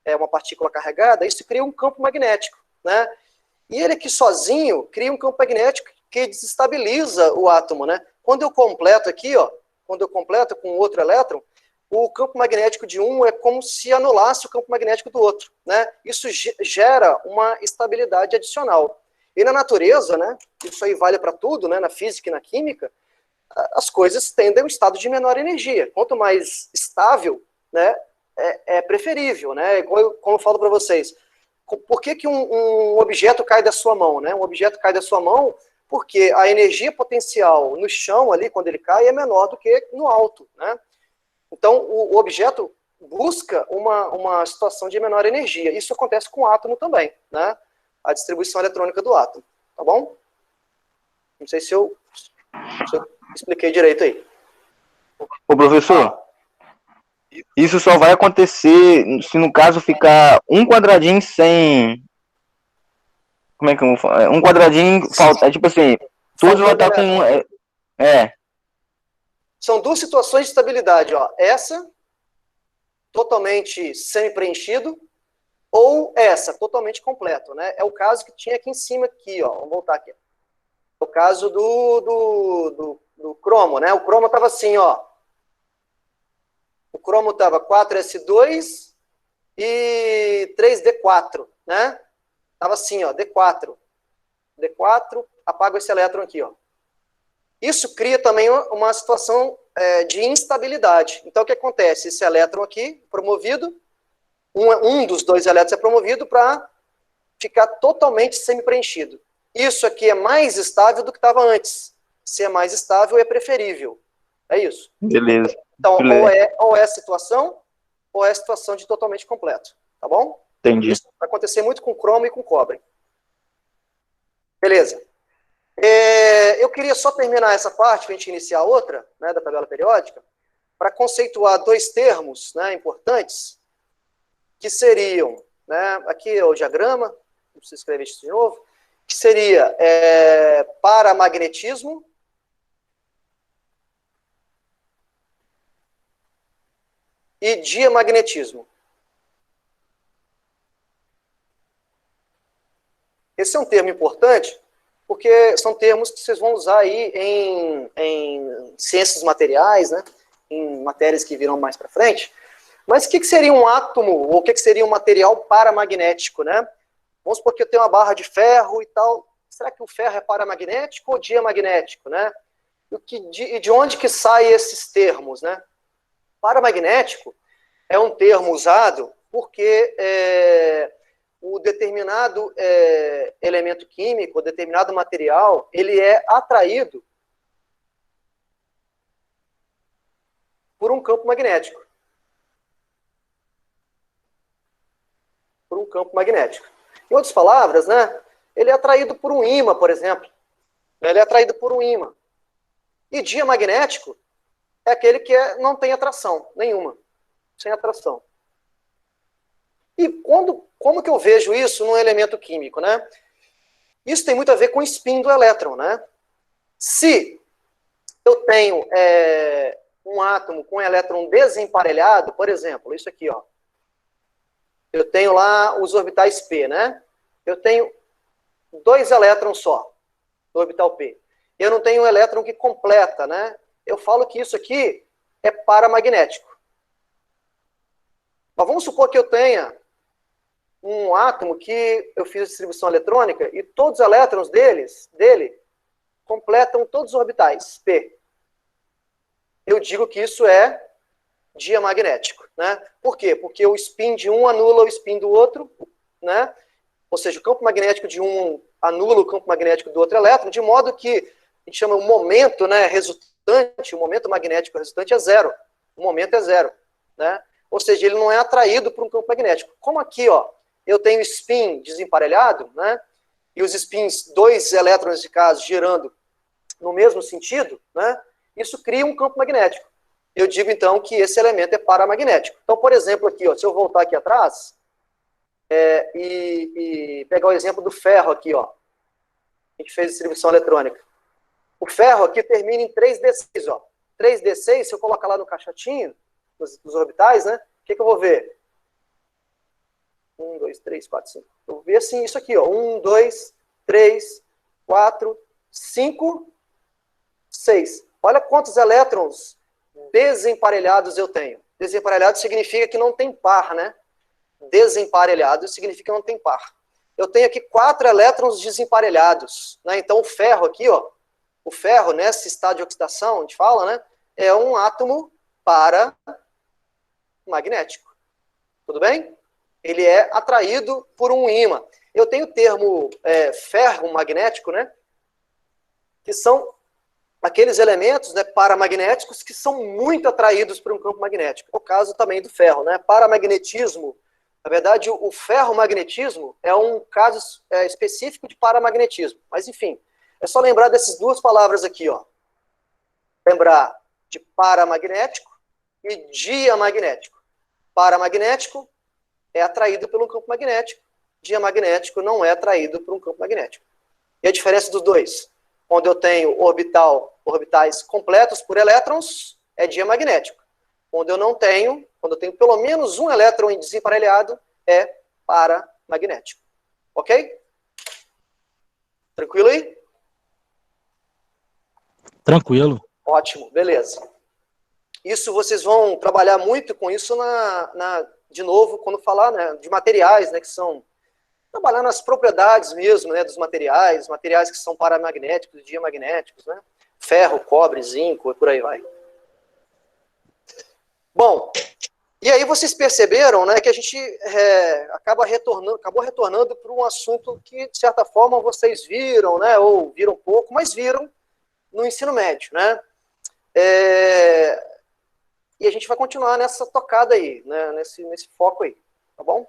É uma partícula carregada, isso cria um campo magnético, né? E ele aqui sozinho cria um campo magnético que desestabiliza o átomo, né? Quando eu completo aqui, ó, quando eu completo com outro elétron, o campo magnético de um é como se anulasse o campo magnético do outro, né? Isso gera uma estabilidade adicional. E na natureza, né, isso aí vale para tudo, né, na física e na química, as coisas tendem a um estado de menor energia. Quanto mais estável, né, é preferível, né? Como eu falo para vocês, por que um objeto cai da sua mão, né? Um objeto cai da sua mão porque a energia potencial no chão ali, quando ele cai, é menor do que no alto, né? Então, o objeto busca uma situação de menor energia. Isso acontece com o átomo também, né? A distribuição eletrônica do átomo, tá bom? Não sei se eu expliquei direito aí. Ô, professor, isso só vai acontecer se no caso ficar um quadradinho sem... Como é que eu vou falar? Um quadradinho falta, tipo assim, todos vão estar com... São duas situações de estabilidade, ó. Essa, totalmente semi-preenchido, ou essa, totalmente completo, né? É o caso que tinha aqui em cima, aqui, ó. Vamos voltar aqui. É o caso do cromo, né? O cromo estava assim, ó. O cromo estava 4s2 e 3d4, né? Estava assim, ó, D4. D4, apago esse elétron aqui, ó. Isso cria também uma situação de instabilidade. Então, o que acontece? Esse elétron aqui, promovido, um dos dois elétrons é promovido para ficar totalmente semi-preenchido. Isso aqui é mais estável do que estava antes. Se é mais estável, é preferível. É isso. Beleza. Então, Beleza. ou é a situação, ou é a situação de totalmente completo. Tá bom? Entendi. Isso vai acontecer muito com cromo e com cobre. Beleza. Eu queria só terminar essa parte, para a gente iniciar outra, né, da tabela periódica, para conceituar dois termos, né, importantes, que seriam, né, aqui é o diagrama, não preciso escrever isso de novo, que seria paramagnetismo e diamagnetismo. Esse é um termo importante, porque são termos que vocês vão usar aí em ciências materiais, né, em matérias que virão mais para frente. Mas o que seria um átomo, ou o que seria um material paramagnético, né? Vamos supor que eu tenho uma barra de ferro e tal. Será que o ferro é paramagnético ou diamagnético, né? E de onde que saem esses termos, né? Paramagnético é um termo usado porque o determinado elemento químico, o determinado material, ele é atraído por um campo magnético. Por um campo magnético. Em outras palavras, né, ele é atraído por um ímã, por exemplo. Ele é atraído por um ímã. E diamagnético é aquele que não tem atração nenhuma. Sem atração. E como que eu vejo isso num elemento químico, né? Isso tem muito a ver com o spin do elétron, né? Se eu tenho um átomo com elétron desemparelhado, por exemplo, isso aqui, ó. Eu tenho lá os orbitais p, né? Eu tenho 2 elétrons só no orbital p. Eu não tenho um elétron que completa, né? Eu falo que isso aqui é paramagnético. Mas vamos supor que eu tenha um átomo que eu fiz a distribuição eletrônica e todos os elétrons dele completam todos os orbitais p. Eu digo que isso é diamagnético, né? Por quê? Porque o spin de um anula o spin do outro, né? Ou seja, o campo magnético de um anula o campo magnético do outro elétron, de modo que a gente chama o momento, né, resultante, o momento magnético resultante é zero. O momento é zero, né? Ou seja, ele não é atraído por um campo magnético. Como aqui, ó, eu tenho spin desemparelhado, né? E os spins, 2 elétrons de caso girando no mesmo sentido, né? Isso cria um campo magnético. Eu digo, então, que esse elemento é paramagnético. Então, por exemplo, aqui, ó, se eu voltar aqui atrás e pegar o exemplo do ferro aqui, ó. A gente fez distribuição eletrônica. O ferro aqui termina em 3d6, ó. 3d6, se eu colocar lá no caixotinho, nos orbitais, né? O que eu vou ver? 1, 2, 3, 4, 5. Eu vou ver assim, isso aqui, ó. 1, 2, 3, 4, 5, 6. Olha quantos elétrons desemparelhados eu tenho. Desemparelhado significa que não tem par, né? Desemparelhado significa que não tem par. Eu tenho aqui 4 elétrons desemparelhados, né? Então o ferro aqui, ó, o ferro nesse estado de oxidação, a gente fala, né? É um átomo paramagnético. Tudo bem? Ele é atraído por um ímã. Eu tenho o termo ferro magnético, né? Que são aqueles elementos, né, paramagnéticos que são muito atraídos por um campo magnético. É o caso também do ferro, né? Paramagnetismo. Na verdade, o ferromagnetismo é um caso específico de paramagnetismo. Mas, enfim, é só lembrar dessas 2 palavras aqui, ó. Lembrar de paramagnético e diamagnético. Paramagnético é atraído pelo campo magnético. Diamagnético não é atraído por um campo magnético. E a diferença dos dois? Onde eu tenho orbitais completos por elétrons, é diamagnético. Onde eu não tenho, quando eu tenho pelo menos um elétron desemparelhado, é paramagnético. Ok? Tranquilo aí? Tranquilo. Ótimo, beleza. Isso vocês vão trabalhar muito com isso de novo, quando falar, né, de materiais, né, que são trabalhar nas propriedades mesmo, né, dos materiais que são paramagnéticos, diamagnéticos, né? Ferro, cobre, zinco e por aí vai. Bom, e aí vocês perceberam, né, que a gente acabou retornando para um assunto que, de certa forma, vocês viram, né, ou viram pouco, mas viram no ensino médio, né? E a gente vai continuar nessa tocada aí, né, nesse foco aí, tá bom?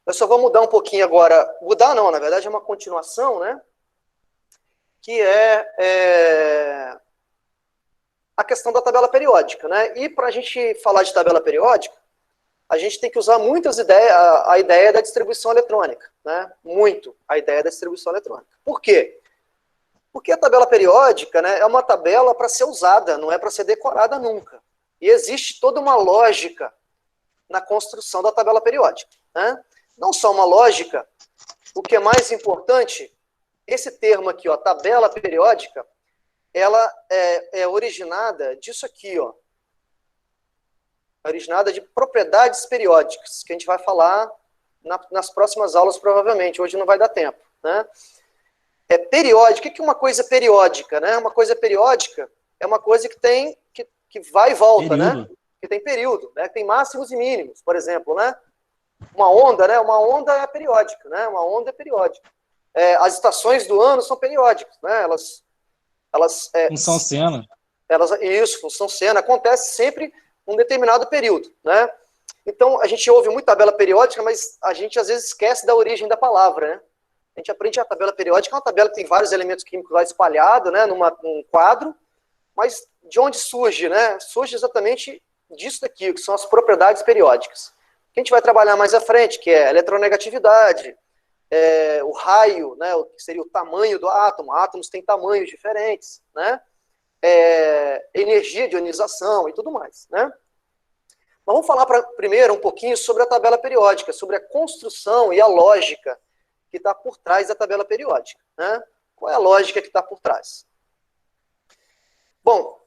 Eu só vou mudar um pouquinho agora. Mudar não, na verdade é uma continuação, né? Que é a questão da tabela periódica, né? E para a gente falar de tabela periódica, a gente tem que usar muitas ideias, a ideia da distribuição eletrônica, né? Muito a ideia da distribuição eletrônica. Por quê? Porque a tabela periódica, né, é uma tabela para ser usada, não é para ser decorada nunca. E existe toda uma lógica na construção da tabela periódica, né? Não só uma lógica, o que é mais importante, esse termo aqui, ó, tabela periódica, ela é originada disso aqui, ó. Originada de propriedades periódicas, que a gente vai falar nas próximas aulas, provavelmente. Hoje não vai dar tempo, né? Periódica. O que é uma coisa periódica, né? Uma coisa periódica é uma coisa que vai e volta, Período. né? Que tem período, né? Que tem máximos e mínimos, por exemplo, né? Uma onda, né? Uma onda é periódica, né? Uma onda é periódica. As estações do ano são periódicas, né? Função seno. Isso, função seno. Acontece sempre um determinado período, né? Então, a gente ouve muito tabela periódica, mas a gente às vezes esquece da origem da palavra, né? A gente aprende a tabela periódica, é uma tabela que tem vários elementos químicos lá espalhados, né? Num quadro, mas de onde surge, né? Surge exatamente disso daqui, que são as propriedades periódicas. Que a gente vai trabalhar mais à frente, que é a eletronegatividade, o raio, né, o que seria o tamanho do átomo. Átomos têm tamanhos diferentes, né? Energia de ionização e tudo mais, né? Mas vamos falar primeiro um pouquinho sobre a tabela periódica, sobre a construção e a lógica que está por trás da tabela periódica, né? Qual é a lógica que está por trás? Bom,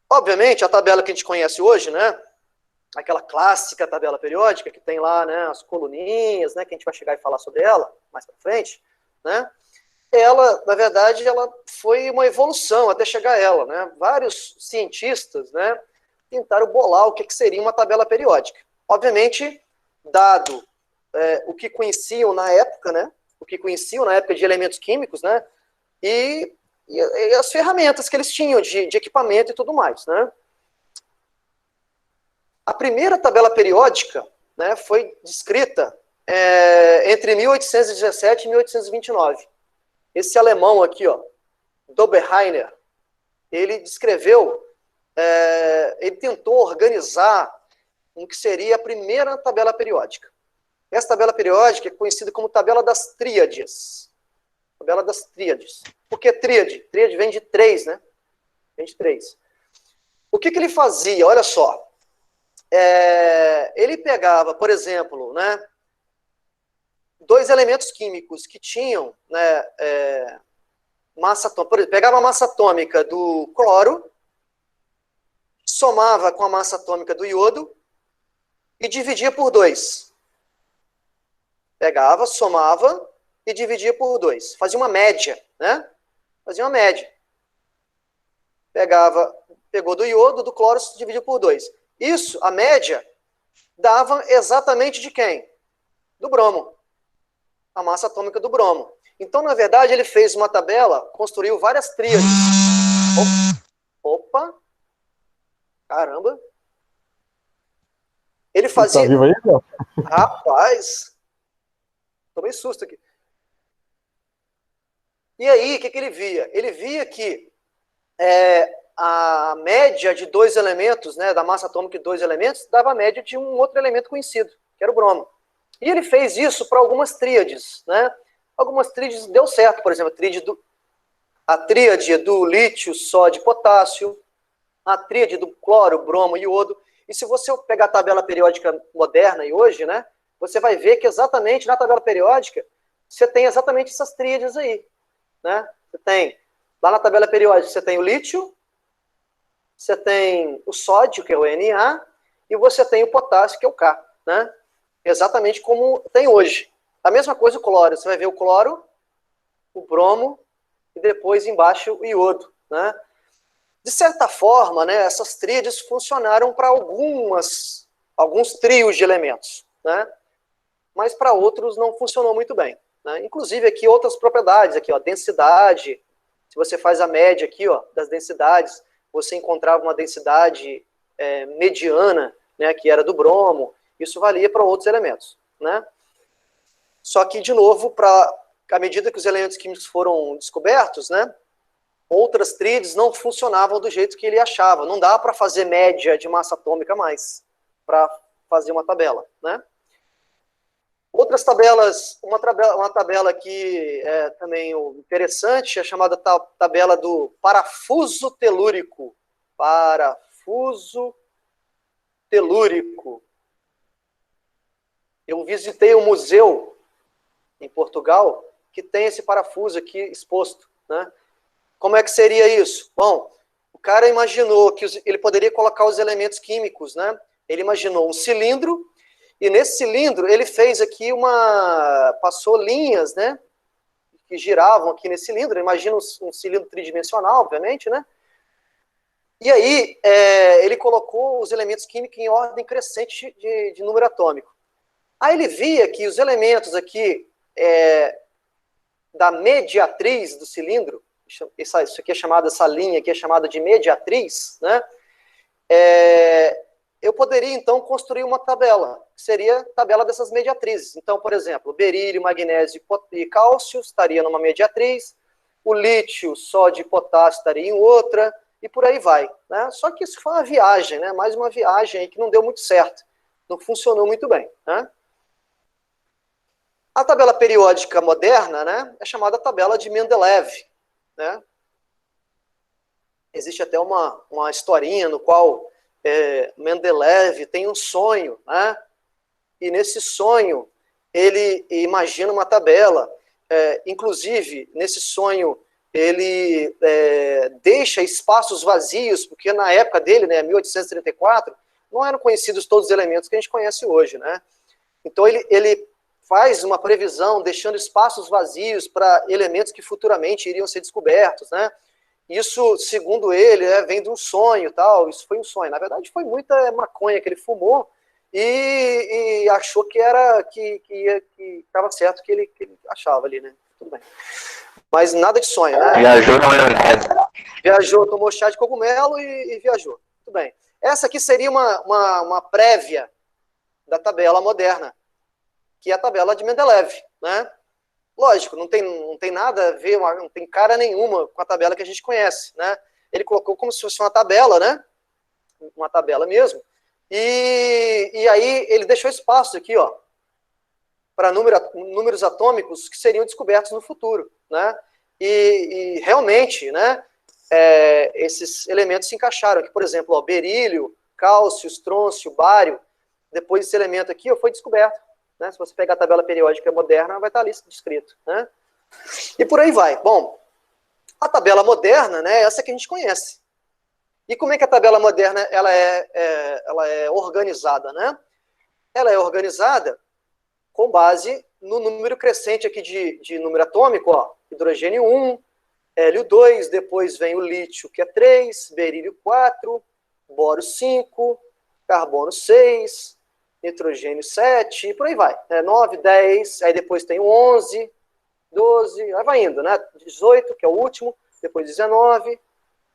obviamente, a tabela que a gente conhece hoje, né? Aquela clássica tabela periódica que tem lá, né, as coluninhas, né, que a gente vai chegar e falar sobre ela mais para frente, né? Ela, na verdade, ela foi uma evolução até chegar a ela, né? Vários cientistas, né, tentaram bolar o que seria uma tabela periódica. Obviamente, dado o que conheciam na época, né? O que conheciam na época de elementos químicos, né? E as ferramentas que eles tinham de equipamento e tudo mais, né? A primeira tabela periódica, né, foi descrita entre 1817 e 1829. Esse alemão aqui, ó, Dobereiner, ele descreveu, ele tentou organizar o que seria a primeira tabela periódica. Essa tabela periódica é conhecida como tabela das tríades. Tabela das tríades. Por que tríade? Tríade vem de 3, né? Vem de 3. O que ele fazia? Olha só. Ele pegava, por exemplo, né, 2 elementos químicos que tinham, né, massa atômica. Por exemplo, pegava a massa atômica do cloro, somava com a massa atômica do iodo e dividia por 2. Pegava, somava e dividia por 2. Fazia uma média, né? Fazia uma média. Pegou do iodo, do cloro, dividiu por 2. Isso, a média, dava exatamente de quem? Do bromo. A massa atômica do bromo. Então, na verdade, ele fez uma tabela, construiu várias tríades. Opa! Caramba! Ele fazia... Tá vivo aí, Léo? Rapaz! Tomei susto aqui. E aí, o que ele via? Ele via que a média de 2 elementos, né, da massa atômica de 2 elementos, dava a média de um outro elemento conhecido, que era o bromo. E ele fez isso para algumas tríades, né? Algumas tríades deu certo, por exemplo, a tríade do lítio, sódio e potássio, a tríade do cloro, bromo e iodo. E se você pegar a tabela periódica moderna e hoje, né, você vai ver que exatamente na tabela periódica você tem exatamente essas tríades aí, né? Você tem, lá na tabela periódica, você tem o lítio, você tem o sódio, que é o Na, e você tem o potássio, que é o K, né? Exatamente como tem hoje. A mesma coisa o cloro. Você vai ver o cloro, o bromo, e depois embaixo o iodo, né? De certa forma, né, essas tríades funcionaram para alguns trios de elementos, né? Mas para outros não funcionou muito bem, né? Inclusive aqui outras propriedades, aqui, ó, densidade. Se você faz a média aqui, ó, das densidades, você encontrava uma densidade mediana, né, que era do bromo. Isso valia para outros elementos, né? Só que, de novo, à medida que os elementos químicos foram descobertos, né, outras tríades não funcionavam do jeito que ele achava. Não dá para fazer média de massa atômica mais, para fazer uma tabela, né? Outras tabelas, uma tabela que é também interessante, é chamada tabela do parafuso telúrico. Parafuso telúrico. Eu visitei um museu em Portugal que tem esse parafuso aqui exposto, né? Como é que seria isso? Bom, o cara imaginou que ele poderia colocar os elementos químicos, né? Ele imaginou um cilindro, e nesse cilindro ele fez aqui passou linhas, né? Que giravam aqui nesse cilindro. Imagina um cilindro tridimensional, obviamente, né? E aí ele colocou os elementos químicos em ordem crescente de número atômico. Aí ele via que os elementos aqui da mediatriz do cilindro, isso aqui é chamada, essa linha aqui é chamada de mediatriz, né? Eu poderia, então, construir uma tabela, que seria a tabela dessas mediatrizes. Então, por exemplo, berílio, magnésio e cálcio estaria numa mediatriz, o lítio, sódio e potássio estaria em outra, e por aí vai, né? Só que isso foi uma viagem, né? Mais uma viagem aí que não deu muito certo, não funcionou muito bem, né? A tabela periódica moderna, né, é chamada tabela de Mendeleev, né? Existe até uma historinha no qual Mendeleev tem um sonho, né? E nesse sonho ele imagina uma tabela, inclusive nesse sonho ele deixa espaços vazios, porque na época dele, né, 1834, não eram conhecidos todos os elementos que a gente conhece hoje, né? Então ele faz uma previsão, deixando espaços vazios para elementos que futuramente iriam ser descobertos, né? Isso, segundo ele, vem de um sonho, tal. Isso foi um sonho. Na verdade, foi muita maconha que ele fumou e achou que era que estava certo que ele achava ali, né? Tudo bem. Mas nada de sonho, né? Viajou na maionese. Viajou, tomou chá de cogumelo e viajou. Tudo bem. Essa aqui seria uma prévia da tabela moderna, que é a tabela de Mendeleev, né? Lógico, não tem nada a ver, não tem cara nenhuma com a tabela que a gente conhece, né? Ele colocou como se fosse uma tabela, né? Uma tabela mesmo. E aí ele deixou espaço aqui, ó, para números atômicos que seriam descobertos no futuro, né? E realmente, né? Esses elementos se encaixaram aqui, por exemplo, ó, berílio, cálcio, estrôncio, bário. Depois esse elemento aqui foi descoberto. Né? Se você pegar a tabela periódica moderna, vai estar ali descrito. Né? E por aí vai. Bom, a tabela moderna, né, é essa que a gente conhece. E como é que a tabela moderna ela é organizada? Né? Ela é organizada com base no número crescente aqui de número atômico. Ó, hidrogênio 1, hélio 2, depois vem o lítio, que é 3, berílio 4, bório 5, carbono 6, nitrogênio 7, e por aí vai. 9, 10, aí depois tem o 11, 12, aí vai indo, né? 18, que é o último, depois 19,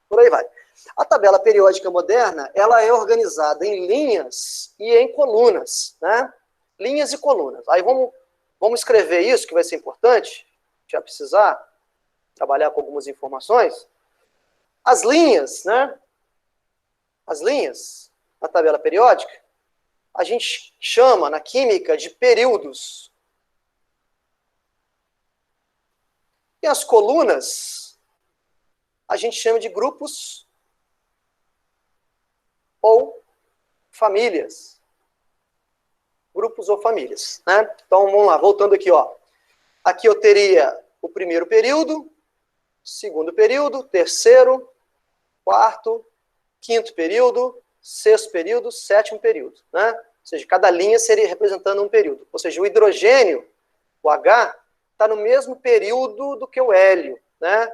por aí vai. A tabela periódica moderna, ela é organizada em linhas e em colunas, né? Linhas e colunas. Aí vamos escrever isso, que vai ser importante, já precisar trabalhar com algumas informações. As linhas, né? As linhas, na tabela periódica, a gente chama, na química, de períodos. E as colunas, a gente chama de grupos ou famílias. Grupos ou famílias, né? Então, vamos lá, voltando aqui, ó. Aqui eu teria o primeiro período, segundo período, terceiro, quarto, quinto período, sexto período, sétimo período, né? Ou seja, cada linha seria representando um período. Ou seja, o hidrogênio, o H, está no mesmo período do que o hélio, né?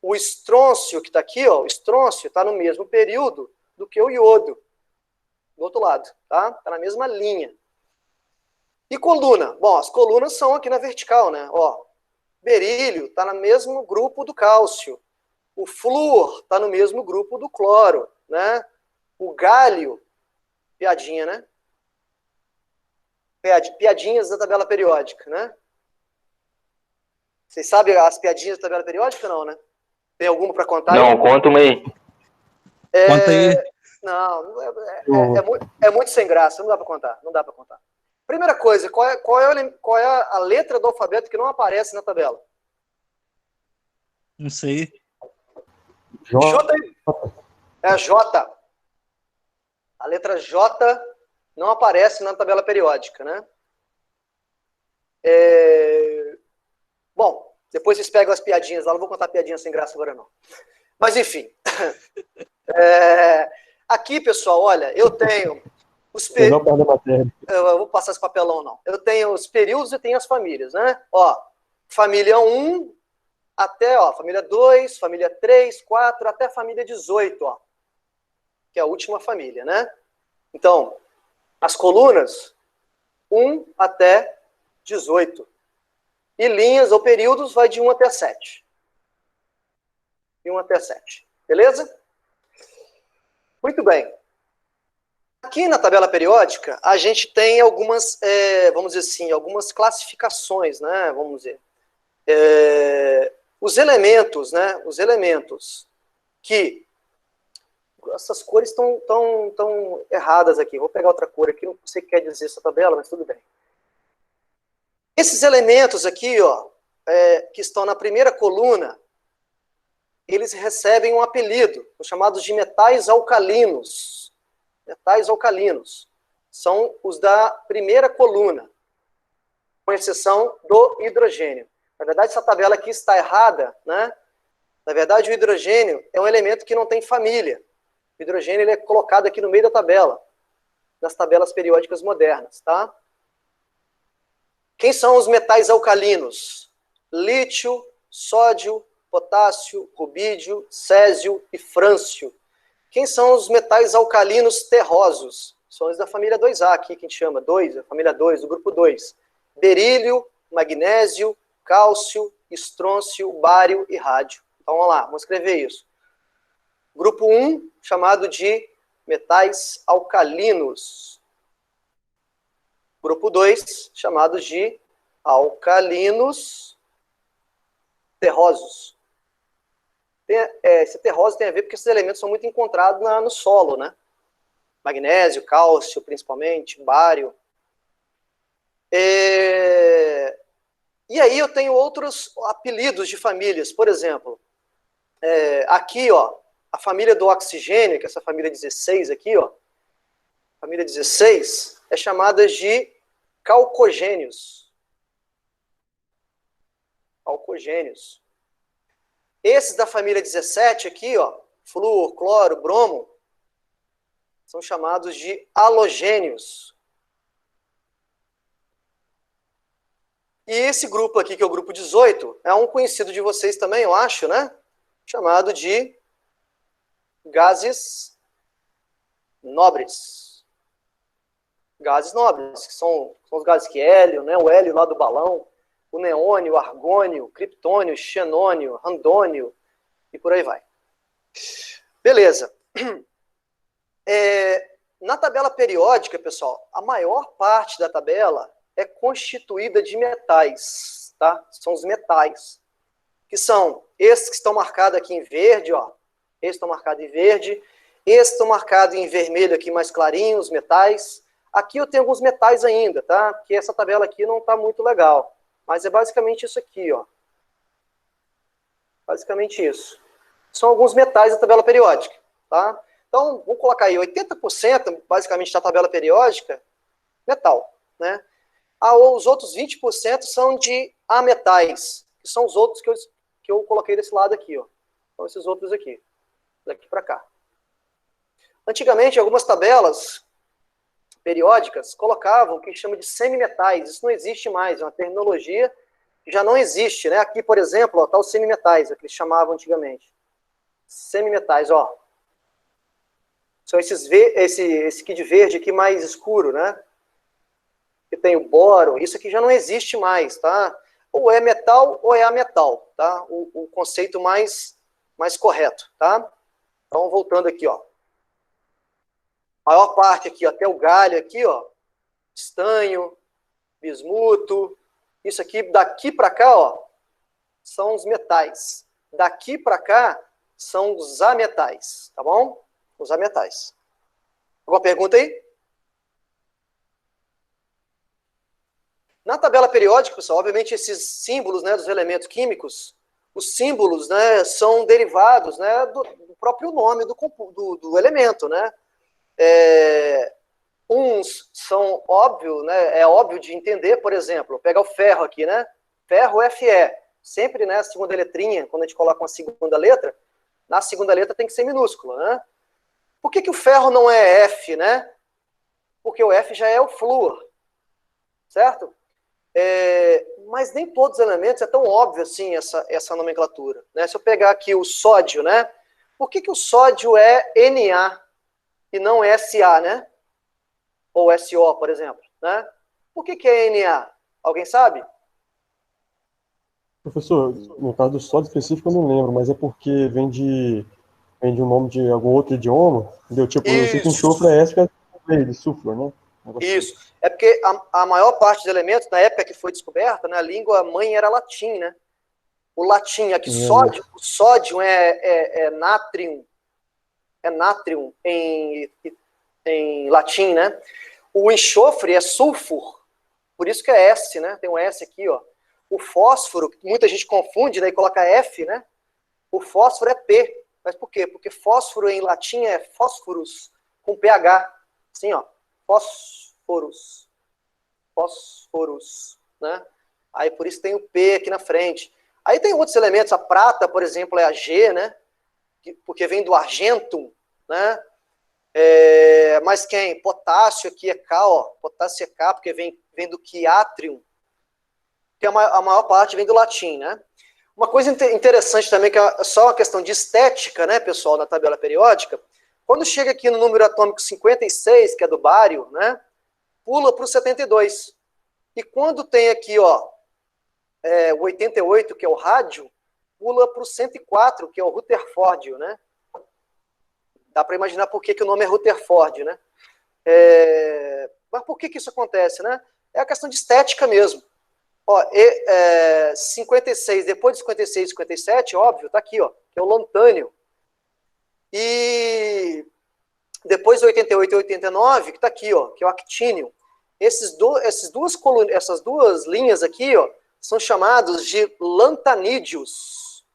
O estrôncio, que está aqui, ó, o estrôncio está no mesmo período do que o iodo, do outro lado, tá? Está na mesma linha. E coluna? Bom, as colunas são aqui na vertical, né? Ó, berílio está no mesmo grupo do cálcio. O flúor está no mesmo grupo do cloro, né? O gálio, piadinha, né? Piadinhas da tabela periódica, né? Vocês sabem as piadinhas da tabela periódica, não, né? Tem alguma para contar? Não, conta uma aí. Conta aí. Não, é muito sem graça, não dá para contar, não dá para contar. Primeira coisa, qual é a letra do alfabeto que não aparece na tabela? Não sei. Chuta aí. É a J. A letra J não aparece na tabela periódica, né? Bom, depois vocês pegam as piadinhas lá, não vou contar piadinhas sem graça agora não. Mas enfim. Aqui, pessoal, olha, eu tenho os períodos. Eu vou passar esse papelão, não. Eu tenho os períodos e tenho as famílias, né? Ó, família 1 até, ó, família 2, família 3, 4, até a família 18, ó. Que é a última família, né? Então, as colunas, 1 até 18. E linhas ou períodos vai de 1 até 7. De 1 até 7. Beleza? Muito bem. Aqui na tabela periódica, a gente tem algumas, vamos dizer assim, algumas classificações, né? Vamos dizer. Os elementos, né? Os elementos que... Essas cores estão erradas aqui. Vou pegar outra cor aqui, não sei o que quer dizer essa tabela, mas tudo bem. Esses elementos aqui, ó, que estão na primeira coluna, eles recebem um apelido, os chamados de metais alcalinos. Metais alcalinos. São os da primeira coluna, com exceção do hidrogênio. Na verdade, essa tabela aqui está errada, né? Na verdade, o hidrogênio é um elemento que não tem família. O hidrogênio ele é colocado aqui no meio da tabela, nas tabelas periódicas modernas, tá? Quem são os metais alcalinos? Lítio, sódio, potássio, rubídio, césio e frâncio. Quem são os metais alcalinos terrosos? São os da família 2A aqui, que a gente chama, 2, a família 2, do grupo 2. Berílio, magnésio, cálcio, estrôncio, bário e rádio. Então, vamos lá, vamos escrever isso. Grupo 1, chamado de metais alcalinos. Grupo 2, chamado de alcalinos terrosos. Esse terroso tem a ver porque esses elementos são muito encontrados no solo, né? Magnésio, cálcio, principalmente, bário. E aí eu tenho outros apelidos de famílias. Por exemplo, aqui, ó, a família do oxigênio, que é essa família 16 aqui, ó, família 16, é chamada de calcogênios. Calcogênios. Esses da família 17 aqui, ó, flúor, cloro, bromo, são chamados de halogênios. E esse grupo aqui, que é o grupo 18, é um conhecido de vocês também, eu acho, né? Chamado de gases nobres. Gases nobres, que são os gases que hélio, né? O hélio lá do balão, o neônio, o argônio, o criptônio, o xenônio, randônio, e por aí vai. Beleza. Na tabela periódica, pessoal, a maior parte da tabela é constituída de metais, tá? São os metais, que são esses que estão marcados aqui em verde, ó. Esses estão marcados em verde, esses estão marcados em vermelho aqui mais clarinho, os metais. Aqui eu tenho alguns metais ainda, tá? Porque essa tabela aqui não está muito legal. Mas é basicamente isso aqui, ó. Basicamente isso. São alguns metais da tabela periódica, tá? Então, vamos colocar aí 80% basicamente da tabela periódica, metal, né? Os outros 20% são de ametais, que são os outros que eu coloquei desse lado aqui, ó. São esses outros aqui, daqui para cá. Antigamente, algumas tabelas periódicas colocavam o que chama de semimetais. Isso não existe mais, é uma terminologia que já não existe, né? Aqui, por exemplo, ó, tá os semimetais, é o que eles chamavam antigamente. Semimetais, ó. São esse aqui de verde aqui mais escuro, né? Que tem o boro, isso aqui já não existe mais, tá? Ou é metal ou é ametal, tá? O conceito mais correto, tá? Então, voltando aqui, ó. A maior parte aqui, ó, até o galho aqui, ó, estanho, bismuto, isso aqui, daqui para cá, ó, são os metais. Daqui para cá, são os ametais, tá bom? Os ametais. Alguma pergunta aí? Na tabela periódica, pessoal, obviamente esses símbolos, né, dos elementos químicos, os símbolos, né, são derivados, né, do próprio nome do elemento, né? Uns são óbvios, né, é óbvio de entender, por exemplo, pegar o ferro aqui, né? Ferro Fe. Sempre, né, a segunda letrinha, quando a gente coloca uma segunda letra, na segunda letra tem que ser minúscula, né? Por que o ferro não é F, né? Porque o F já é o flúor, certo? Mas nem todos os elementos é tão óbvio assim essa nomenclatura, né? Se eu pegar aqui o sódio, né? Por que o sódio é Na e não SA, né? Ou SO, por exemplo, né? Por que é Na? Alguém sabe? Professor, no caso do sódio específico eu não lembro, mas é porque vem de um nome de algum outro idioma, entendeu? Tipo, eu sei que enxofre é essa, de sulfur, né? Isso. É porque a maior parte dos elementos, na época que foi descoberta, né, a língua mãe era latim, né? O latim, aqui o sódio é nátrium. É nátrium em latim, né? O enxofre é sulfur Por isso que é S, né? Tem um S aqui, ó. O fósforo, muita gente confunde, né? E coloca F, né? O fósforo é P. Mas por quê? Porque fósforo em latim é fósforos, com PH. Assim, ó. Fósforos. Fósforos, né? Aí por isso tem o P aqui na frente. Aí tem outros elementos. A prata, por exemplo, é a G, né? Porque vem do argentum, né? Mas quem? Potássio aqui é K, ó. Potássio é K, porque vem do quiatrium, que a maior parte vem do latim, né? Uma coisa interessante também, que é só uma questão de estética, né, pessoal, na tabela periódica, quando chega aqui no número atômico 56, que é do bário, né, pula para o 72. E quando tem aqui, ó, o 88, que é o rádio, pula para o 104, que é o rutherfórdio, né? Dá para imaginar por que o nome é Rutherford, né? Mas por que isso acontece, né? É a questão de estética mesmo. Ó, 56, depois de 56 e 57, óbvio, tá aqui, ó, que é o lantânio. E depois de 88 e 89, que tá aqui, ó, que é o actínio. Essas duas linhas aqui, ó, são chamados de lantanídeos.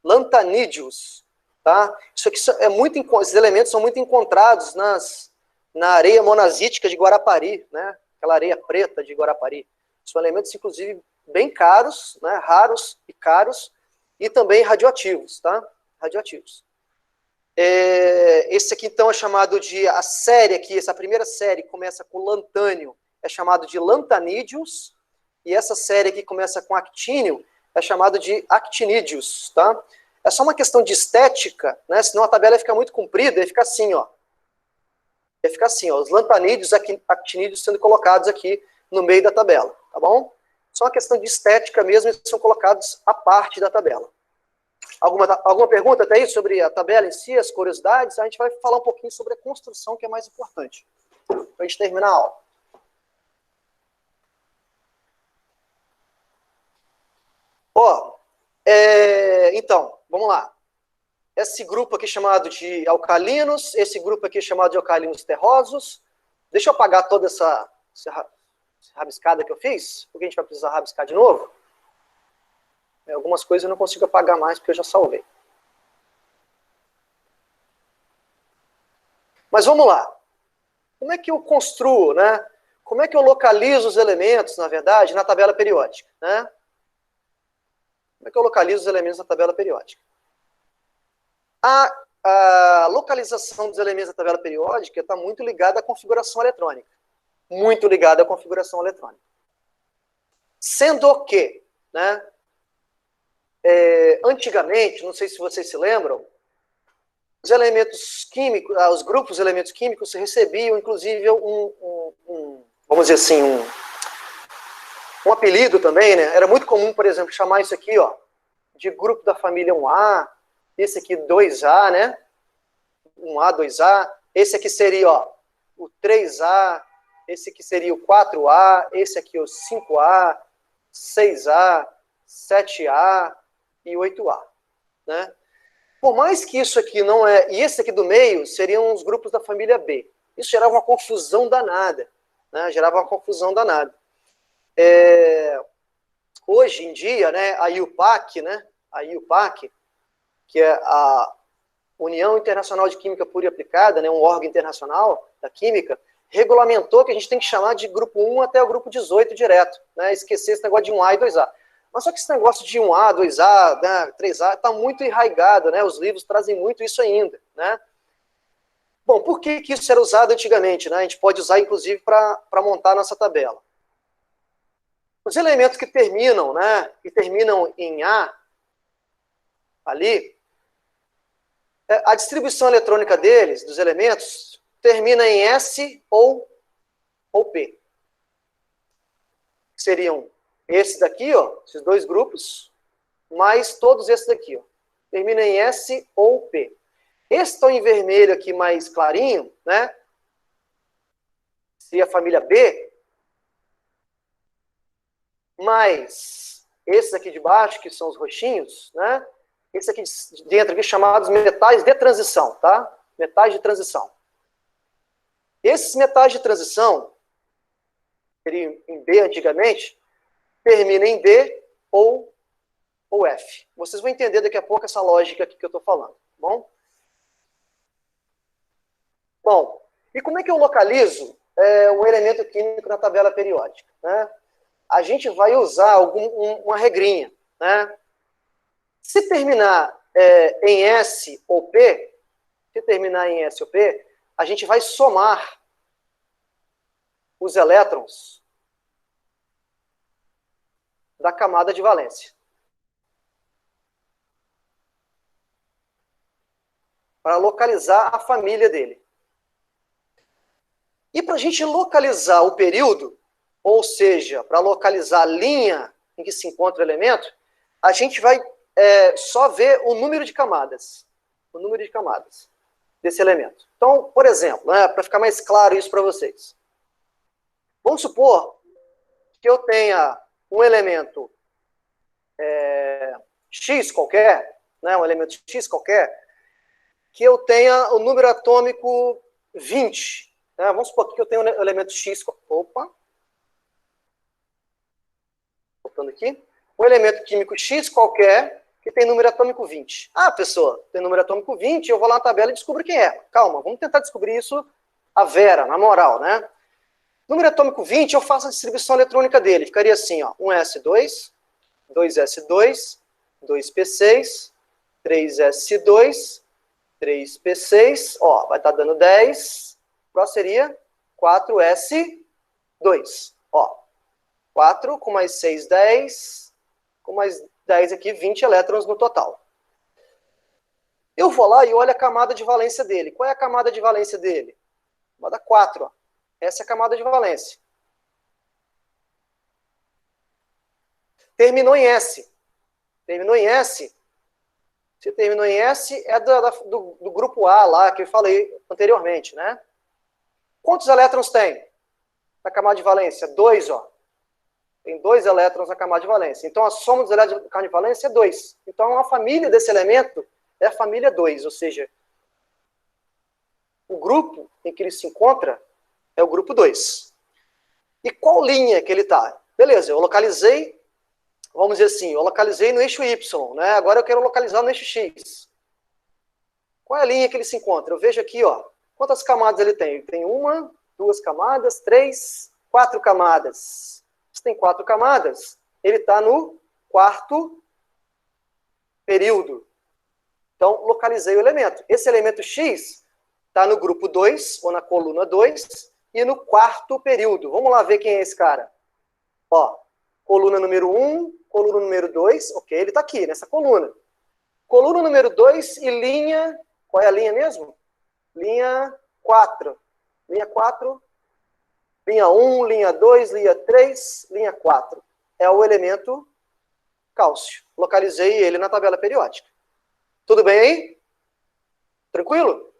Lantanídeos, tá? Isso aqui esses elementos são muito encontrados na areia monazítica de Guarapari, né? Aquela areia preta de Guarapari. São elementos, inclusive, bem caros, né? Raros e caros, e também radioativos, tá? Radioativos. Esse aqui, então, é chamado de... A série aqui, essa primeira série, começa com lantânio, é chamado de lantanídeos, e essa série aqui começa com actínio, é chamado de actinídeos, tá? É só uma questão de estética, né? Senão a tabela ia ficar muito comprida, ia ficar assim, ó. Ia ficar assim, ó, os lantanídeos e actinídeos sendo colocados aqui no meio da tabela, tá bom? Só uma questão de estética mesmo, eles são colocados à parte da tabela. Alguma pergunta até aí sobre a tabela em si, as curiosidades? A gente vai falar um pouquinho sobre a construção, que é mais importante, para a gente terminar a aula. Ó, então, vamos lá. Esse grupo aqui chamado de alcalinos, esse grupo aqui chamado de alcalinos terrosos. Deixa eu apagar toda essa rabiscada que eu fiz, porque a gente vai precisar rabiscar de novo. Algumas coisas eu não consigo apagar mais, porque eu já salvei. Mas vamos lá. Como é que eu construo, né? Como é que eu localizo os elementos, na verdade, na tabela periódica, né? Como é que eu localizo os elementos na tabela periódica? A localização dos elementos da tabela periódica está muito ligada à configuração eletrônica. Muito ligada à configuração eletrônica. Sendo que, né, antigamente, não sei se vocês se lembram, os elementos químicos, os grupos de elementos químicos recebiam, inclusive, vamos dizer assim, um apelido também, né? Era muito comum, por exemplo, chamar isso aqui, ó, de grupo da família 1A, esse aqui 2A, né? 1A, 2A. Esse aqui seria, ó, o 3A, esse aqui seria o 4A, esse aqui o 5A, 6A, 7A e 8A, né? Por mais que isso aqui não é... E esse aqui do meio seriam os grupos da família B. Isso gerava uma confusão danada, né? Gerava uma confusão danada. Hoje em dia, né, a IUPAC, né, que é a União Internacional de Química Pura e Aplicada, né, um órgão internacional da química, regulamentou que a gente tem que chamar de grupo 1 até o grupo 18 direto, né, esquecer esse negócio de 1A e 2A. Mas só que esse negócio de 1A, 2A, né, 3A, está muito enraizado, né, os livros trazem muito isso ainda, né. Bom, por que isso era usado antigamente, né? A gente pode usar, inclusive, para montar a nossa tabela. Os elementos que terminam, né, em A, ali, a distribuição eletrônica deles, dos elementos, termina em S ou P. Seriam esses daqui, ó, esses dois grupos, mais todos esses daqui, ó. Termina em S ou P. Esse tom em vermelho aqui mais clarinho, né, seria a família B, mais esses aqui de baixo, que são os roxinhos, né, esse aqui de dentro aqui chamados metais de transição, tá? Metais de transição. Esses metais de transição, seria em B antigamente, termina em D ou F. Vocês vão entender daqui a pouco essa lógica aqui que eu estou falando, tá bom? Bom, e como é que eu localizo um elemento químico na tabela periódica, né? A gente vai usar uma regrinha, né? Se terminar em S ou P, a gente vai somar os elétrons da camada de valência. Para localizar a família dele. E para a gente localizar o período, ou seja, para localizar a linha em que se encontra o elemento, a gente vai só ver o número de camadas. O número de camadas desse elemento. Então, por exemplo, né, para ficar mais claro isso para vocês. Vamos supor que eu tenha um elemento X qualquer, né, um elemento X qualquer, que eu tenha o número atômico 20. Né? Vamos supor que eu tenho um elemento X... Opa! Voltando aqui. Um elemento químico X qualquer que tem número atômico 20. Ah, pessoa, tem número atômico 20, eu vou lá na tabela e descubro quem é. Calma, vamos tentar descobrir isso a vera, na moral, né? Número atômico 20, eu faço a distribuição eletrônica dele. Ficaria assim, ó, 1s2, 2s2, 2p6, 3s2, 3p6, ó, vai estar dando 10. O próximo seria 4s2. Ó, 4 com mais 6, 10. Com mais 10 aqui, 20 elétrons no total. Eu vou lá e olho a camada de valência dele. Qual é a camada de valência dele? Camada 4, ó. Essa é a camada de valência. Terminou em S. Terminou em S. Se terminou em S, é do grupo A lá, que eu falei anteriormente, né? Quantos elétrons tem na camada de valência? 2, ó. Tem 2 elétrons na camada de valência. Então, a soma dos elétrons da camada de valência é 2. Então, a família desse elemento é a família 2, ou seja, o grupo em que ele se encontra é o grupo 2. E qual linha que ele está? Beleza, eu localizei, vamos dizer assim, eu localizei no eixo Y, né? Agora eu quero localizar no eixo X. Qual é a linha que ele se encontra? Eu vejo aqui, ó, quantas camadas ele tem? Ele tem 1, 2 camadas, 3, 4 camadas. Se tem 4 camadas, ele está no 4º período. Então, localizei o elemento. Esse elemento X está no grupo 2, ou na coluna 2, e no 4º período. Vamos lá ver quem é esse cara. Ó, coluna número 1, coluna número 2, ok, ele está aqui, nessa coluna. Coluna número 2 e linha, qual é a linha mesmo? Linha 4. Linha 4, linha 1, linha 2, linha 3, linha 4. É o elemento cálcio. Localizei ele na tabela periódica. Tudo bem aí? Tranquilo?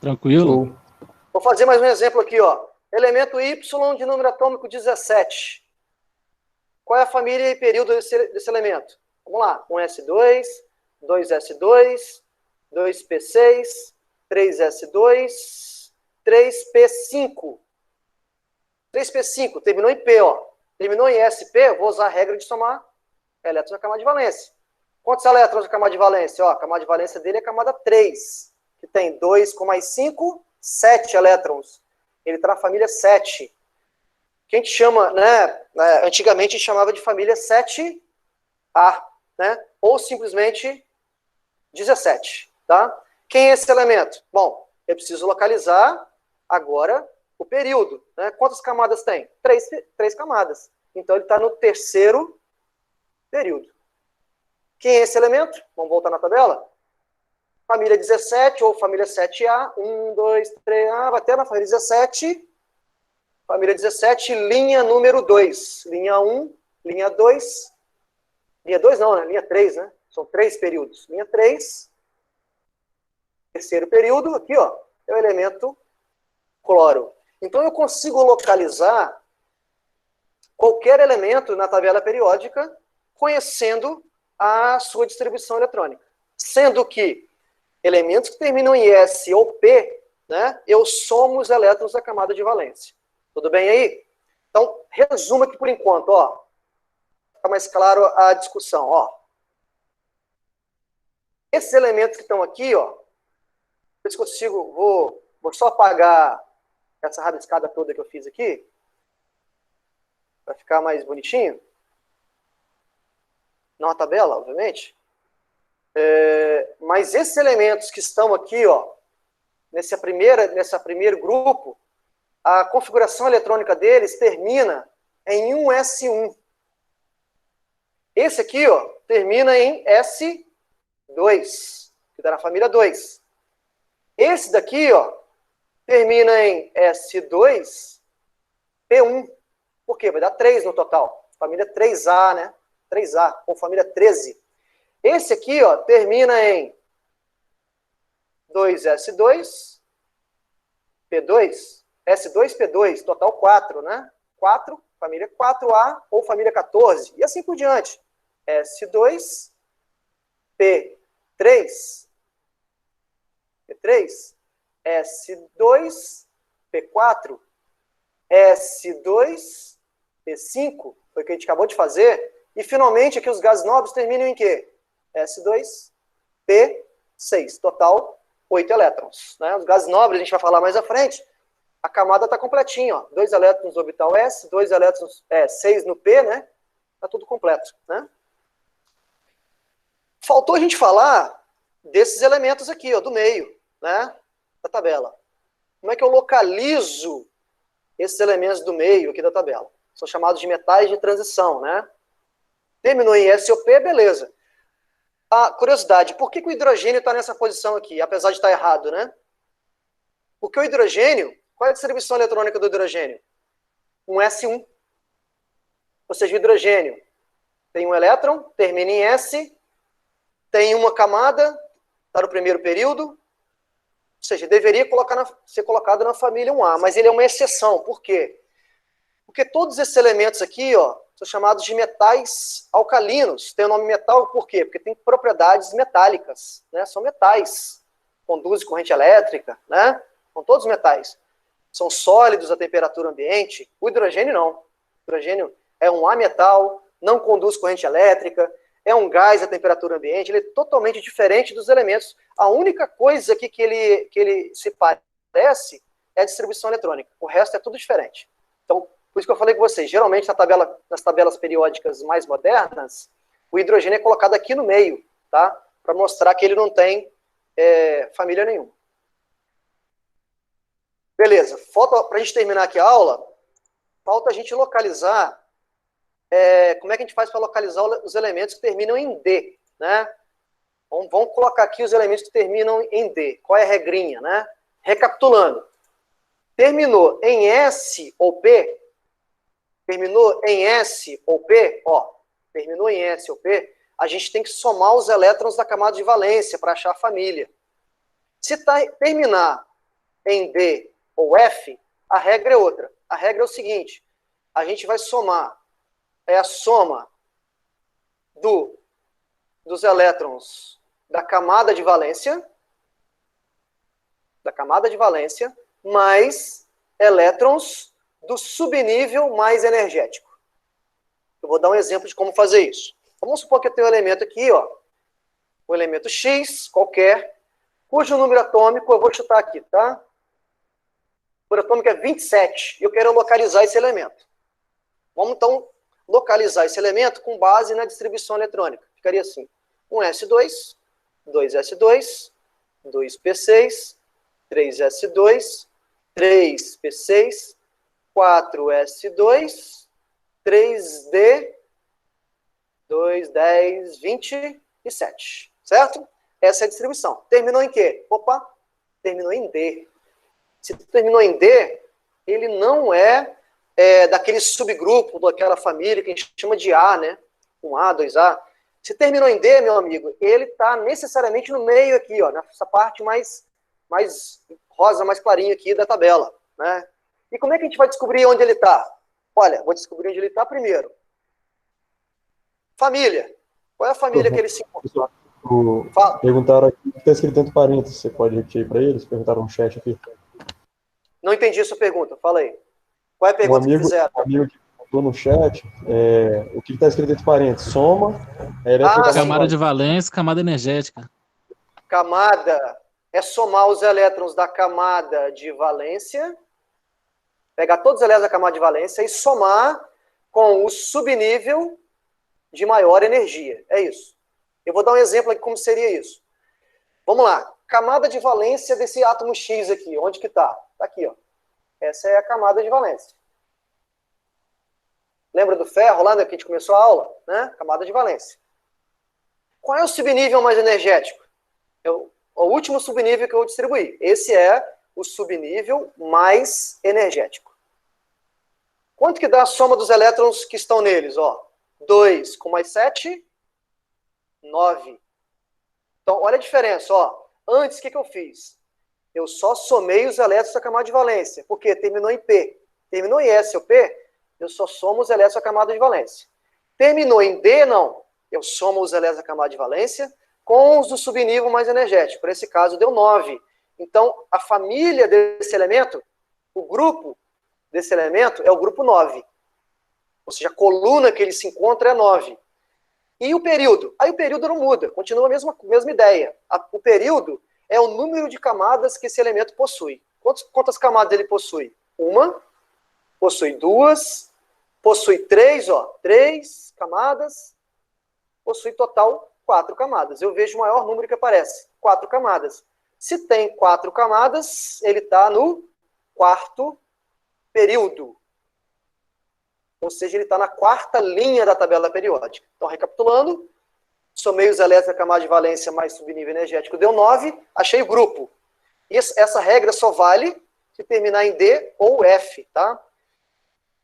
Tranquilo. Vou fazer mais um exemplo aqui, ó. Elemento Y de número atômico 17. Qual é a família e período desse elemento? Vamos lá. 1s2, 2s2, 2p6, 3s2, 3p5. 3p5, terminou em P, ó. Terminou em SP, eu vou usar a regra de somar elétrons na camada de valência. Quantos elétrons na camada de valência? Ó, a camada de valência dele é a camada 3, que tem 2 com mais 5, 7 elétrons. Ele está na família 7. Que a gente chama, né, antigamente a gente chamava de família 7A, né, ou simplesmente 17, tá? Quem é esse elemento? Bom, eu preciso localizar agora o período, né? Quantas camadas tem? 3 camadas. Então ele está no 3º período. Quem é esse elemento? Vamos voltar na tabela? Família 17 ou família 7A. 1, 2, 3, vai até na família 17. Família 17, linha número 2. Linha 1, linha 2. Linha 2 não, né? Linha 3, né? São 3 períodos. Linha 3. 3º período, aqui, ó, é o elemento cloro. Então eu consigo localizar qualquer elemento na tabela periódica conhecendo a sua distribuição eletrônica. Sendo que elementos que terminam em S ou P, né, eu somo os elétrons da camada de valência. Tudo bem aí? Então, resumo aqui por enquanto, ó. Fica mais claro a discussão, ó. Esses elementos que estão aqui, ó, ver se consigo, vou só apagar essa rabiscada toda que eu fiz aqui, para ficar mais bonitinho. Não a tabela, obviamente. Mas esses elementos que estão aqui, ó, nesse primeiro grupo, a configuração eletrônica deles termina em 1s1. Esse aqui, ó, termina em S2, que está na família 2. Esse daqui, ó, termina em S2, P1. Por quê? Vai dar 3 no total. Família 3A, né? 3A, ou família 13. Esse aqui, ó, termina em 2S2, P2, S2, P2, total 4, né? 4, família 4A ou família 14, e assim por diante. S2, P3, S2, P4, S2, P5, foi o que a gente acabou de fazer, e finalmente aqui os gases nobres terminam em quê? S2, P6, total 8 elétrons. Né? Os gases nobres, a gente vai falar mais à frente, a camada está completinha, ó. 2 elétrons no orbital S, 2 elétrons, 6 no P, né? Está tudo completo, né? Faltou a gente falar desses elementos aqui, ó, do meio, né? Da tabela. Como é que eu localizo esses elementos do meio aqui da tabela? São chamados de metais de transição, né? Terminou em SOP, beleza. A curiosidade, por que o hidrogênio está nessa posição aqui, apesar de estar errado, né? Porque o hidrogênio, qual é a distribuição eletrônica do hidrogênio? Um S1. Ou seja, o hidrogênio tem um elétron, termina em S, tem uma camada, está no primeiro período, ou seja, deveria ser colocado na família 1A, mas ele é uma exceção. Por quê? Porque todos esses elementos aqui, ó, são chamados de metais alcalinos. Tem o nome metal por quê? Porque tem propriedades metálicas, né? São metais, conduzem corrente elétrica, né? São todos metais. São sólidos à temperatura ambiente. O hidrogênio não. O hidrogênio é um ametal, não conduz corrente elétrica, é um gás à temperatura ambiente, ele é totalmente diferente dos elementos. A única coisa aqui que ele se parece é a distribuição eletrônica. O resto é tudo diferente. Então, por isso que eu falei com vocês, geralmente nas tabelas periódicas mais modernas, o hidrogênio é colocado aqui no meio, tá? Para mostrar que ele não tem família nenhuma. Beleza, falta, para a gente terminar aqui a aula, falta a gente localizar, como é que a gente faz para localizar os elementos que terminam em D, né? Vamos colocar aqui os elementos que terminam em D. Qual é a regrinha, né? Recapitulando. Terminou em S ou P, ó, terminou em S ou P, a gente tem que somar os elétrons da camada de valência para achar a família. Se terminar em D ou F, a regra é outra. A regra é o seguinte, a gente vai somar, a soma dos elétrons da camada de valência, mais elétrons do subnível mais energético. Eu vou dar um exemplo de como fazer isso. Vamos supor que eu tenho um elemento aqui, ó, um elemento X, qualquer, cujo número atômico, eu vou chutar aqui, tá? O número atômico é 27, e eu quero localizar esse elemento. Vamos, então, localizar esse elemento com base na distribuição eletrônica. Ficaria assim, 1s2, 2s2, 2p6, 3s2, 3p6, 4s2, 3d, 2, 10, 27. Certo? Essa é a distribuição. Terminou em quê? Opa, terminou em D. Se terminou em D, ele não é daquele subgrupo, daquela família que a gente chama de A, né? 1A, 2A. Se terminou em D, meu amigo, ele está necessariamente no meio aqui, ó, nessa parte mais rosa, mais clarinha aqui da tabela, né? E como é que a gente vai descobrir onde ele está? Olha, vou descobrir onde ele está primeiro. Família. Qual é a família que ele se encontra? Perguntaram aqui, está escrito entre parênteses, você pode repetir para eles? Perguntaram no chat aqui. Não entendi a sua pergunta, fala aí. Qual é a pergunta que fizeram? Um amigo que botou no chat, o que está escrito entre parênteses? Soma, camada de valência, camada energética. Camada é somar os elétrons da camada de valência, pegar todos os elétrons da camada de valência e somar com o subnível de maior energia. É isso. Eu vou dar um exemplo aqui como seria isso. Vamos lá. Camada de valência desse átomo X aqui. Onde que está? Está aqui, ó. Essa é a camada de valência. Lembra do ferro lá, né, que a gente começou a aula? Né? Camada de valência. Qual é o subnível mais energético? É o último subnível que eu distribuí. Esse é o subnível mais energético. Quanto que dá a soma dos elétrons que estão neles? Ó, 2 com mais 7, 9. Então, olha a diferença. Ó. Antes, o que eu fiz? Eu só somei os elétrons da camada de valência. Porque terminou em P. Terminou em S ou P, eu só somo os elétrons da camada de valência. Terminou em D, não. Eu somo os elétrons da camada de valência com os do subnível mais energético. Por esse caso, deu 9. Então, a família desse elemento, o grupo desse elemento é o grupo 9. Ou seja, a coluna que ele se encontra é 9. E o período? Aí o período não muda, continua a mesma ideia. O período é o número de camadas que esse elemento possui. Quantas camadas ele possui? Uma, possui 2, possui 3, ó, 3 camadas, possui total 4 camadas. Eu vejo o maior número que aparece, 4 camadas. Se tem 4 camadas, ele está no quarto período. Ou seja, ele está na quarta linha da tabela periódica. Então, recapitulando, somei os elétrons da camada de valência mais subnível energético, deu 9, achei o grupo. E essa regra só vale se terminar em D ou F, tá?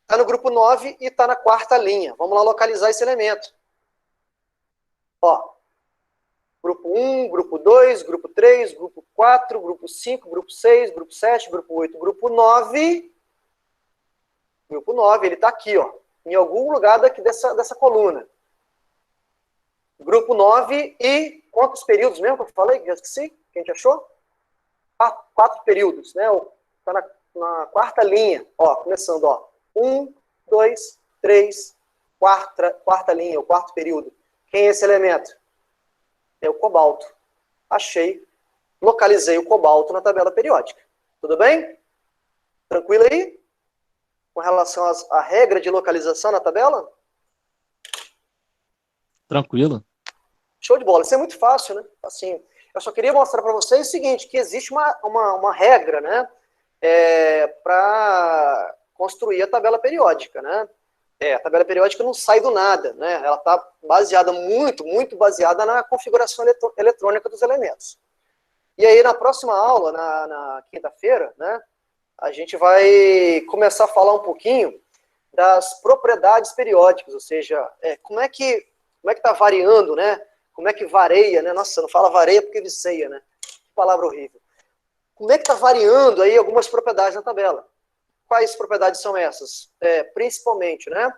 Está no grupo 9 e está na quarta linha. Vamos lá localizar esse elemento. Ó, grupo 1, grupo 2, grupo 3, grupo 4, grupo 5, grupo 6, grupo 7, grupo 8, grupo 9. Grupo 9, ele está aqui, ó, em algum lugar dessa coluna. Grupo 9 e quantos períodos mesmo que eu falei? Já esqueci? Que a gente achou? 4 períodos, né? Está na quarta linha. Ó, começando, ó. 1, 2, 3, quarta linha, o quarto período. Quem é esse elemento? É o cobalto. Achei, localizei o cobalto na tabela periódica. Tudo bem? Tranquilo aí? Com relação à regra de localização na tabela? Tranquilo. Show de bola. Isso é muito fácil, né? Assim, eu só queria mostrar para vocês o seguinte, que existe uma regra, né? Para construir a tabela periódica, né? A tabela periódica não sai do nada, né? Ela está baseada, muito baseada na configuração eletrônica dos elementos. E aí, na próxima aula, na quinta-feira, né? A gente vai começar a falar um pouquinho das propriedades periódicas, ou seja, como é que está variando, né? Como é que varia, né? Nossa, não fala vareia porque viceia, né? Que palavra horrível. Como é que está variando aí algumas propriedades na tabela? Quais propriedades são essas? Principalmente, né?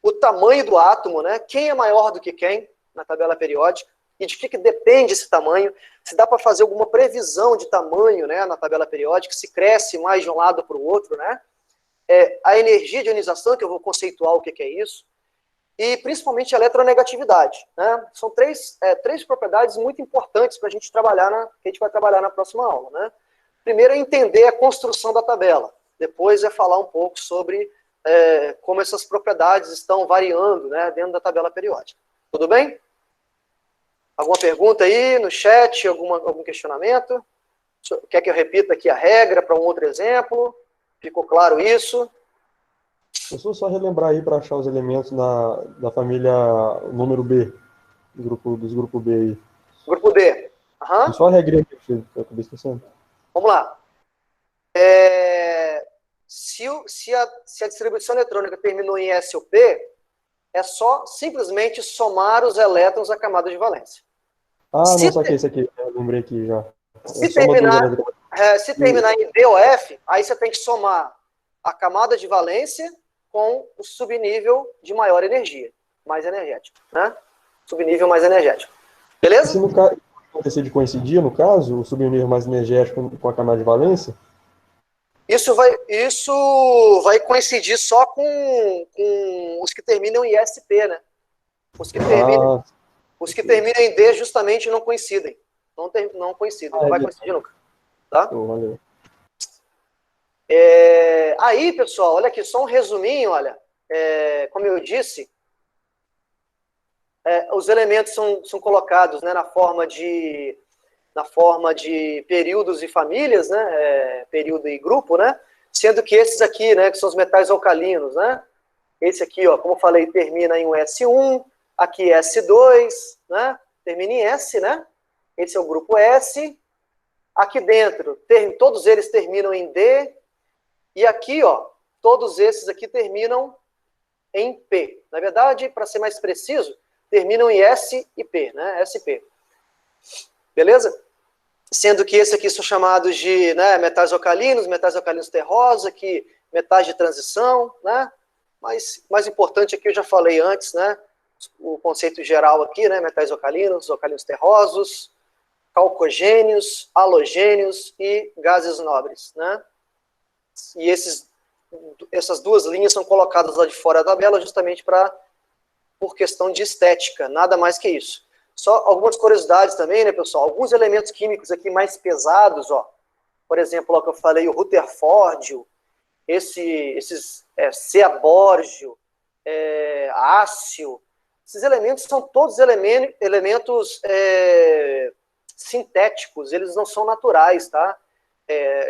O tamanho do átomo, né? Quem é maior do que quem na tabela periódica? E de que depende esse tamanho? Se dá para fazer alguma previsão de tamanho, né, na tabela periódica, se cresce mais de um lado para o outro, né? A energia de ionização, que eu vou conceituar o que é isso, e principalmente a eletronegatividade, né? São três propriedades muito importantes para a gente trabalhar, que a gente vai trabalhar na próxima aula, né? Primeiro é entender a construção da tabela, depois é falar um pouco sobre como essas propriedades estão variando, né, dentro da tabela periódica. Tudo bem? Alguma pergunta aí no chat? Algum questionamento? Quer que eu repita aqui a regra para um outro exemplo? Ficou claro isso? Eu só relembrar aí para achar os elementos da família número B, dos grupos B aí. Grupo B. Uhum. Só a regrinha que eu acabei esquecendo. Vamos lá. Se a distribuição eletrônica terminou em S ou P, é só simplesmente somar os elétrons à camada de valência. Não, saquei isso aqui. Eu lembrei aqui já. Se terminar em D ou F, aí você tem que somar a camada de valência com o subnível de maior energia, mais energético, né? Subnível mais energético. Beleza? Se no caso acontecer de coincidir, no caso, o subnível mais energético com a camada de valência? Isso vai coincidir só com os que terminam em SP, né? Os que terminam em D justamente não coincidem. Não coincidem, não vai coincidir nunca. Tá? Valeu. Aí, pessoal, olha aqui, só um resuminho, olha. Como eu disse, os elementos são colocados, né, na forma de períodos e famílias, né, período e grupo, né, sendo que esses aqui, né, que são os metais alcalinos, né, esse aqui, ó, como eu falei, termina em um S1, aqui S2, né, termina em S, né, esse é o grupo S, aqui dentro, todos eles terminam em D, e aqui, ó, todos esses aqui terminam em P. Na verdade, para ser mais preciso, terminam em S e P, né, SP. Beleza? Sendo que esse aqui são chamados de, né, metais alcalinos terrosos, aqui metais de transição, né? Mas mais importante aqui eu já falei antes, né? O conceito geral aqui, né? Metais alcalinos terrosos, calcogênios, halogênios e gases nobres, né? E essas duas linhas são colocadas lá de fora da tabela justamente por questão de estética, nada mais que isso. Só algumas curiosidades também, né, pessoal? Alguns elementos químicos aqui mais pesados, ó. Por exemplo, ó, que eu falei, o Rutherfórdio, esses Ceabórgio, Ácio, esses elementos são todos elementos sintéticos, eles não são naturais, tá?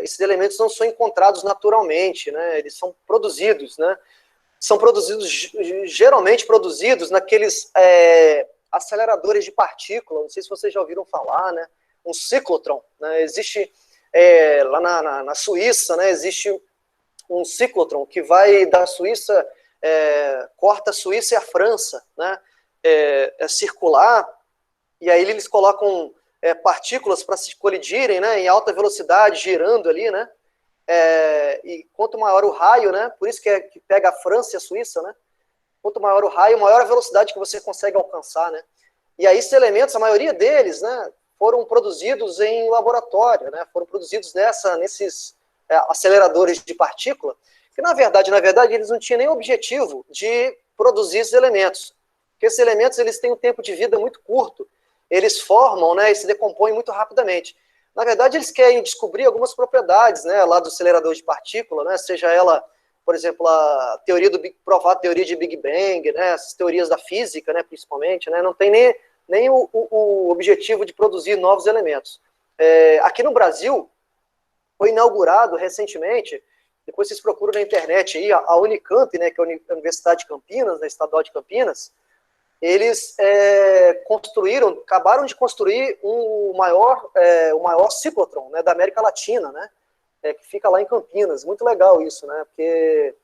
Esses elementos não são encontrados naturalmente, né? Eles são produzidos, né? São geralmente produzidos naqueles aceleradores de partícula, não sei se vocês já ouviram falar, né? Um ciclotron, né? Existe lá na Suíça, né? Existe um ciclotron que vai da Suíça, corta a Suíça e a França, né? É circular, e aí eles colocam partículas para se colidirem, né? Em alta velocidade, girando ali, né? E quanto maior o raio, né? Por isso que pega a França e a Suíça, né? Quanto maior o raio, maior a velocidade que você consegue alcançar, né? E aí esses elementos, a maioria deles, né, foram produzidos em laboratório, né? Foram produzidos nesses aceleradores de partícula, que na verdade, eles não tinham nem o objetivo de produzir esses elementos. Porque esses elementos, eles têm um tempo de vida muito curto. Eles formam, né, e se decompõem muito rapidamente. Na verdade, eles querem descobrir algumas propriedades, né, lá do acelerador de partícula, né, seja ela, por exemplo, a teoria provar a teoria de Big Bang, né, essas teorias da física, né, principalmente, né, não tem nem o objetivo de produzir novos elementos. Aqui no Brasil, foi inaugurado recentemente, depois vocês procuram na internet aí, a Unicamp, né, que é a Universidade de Campinas, né, Estadual de Campinas, eles acabaram de construir o maior ciclotron, né, da América Latina, né, que fica lá em Campinas. Muito legal isso, né, porque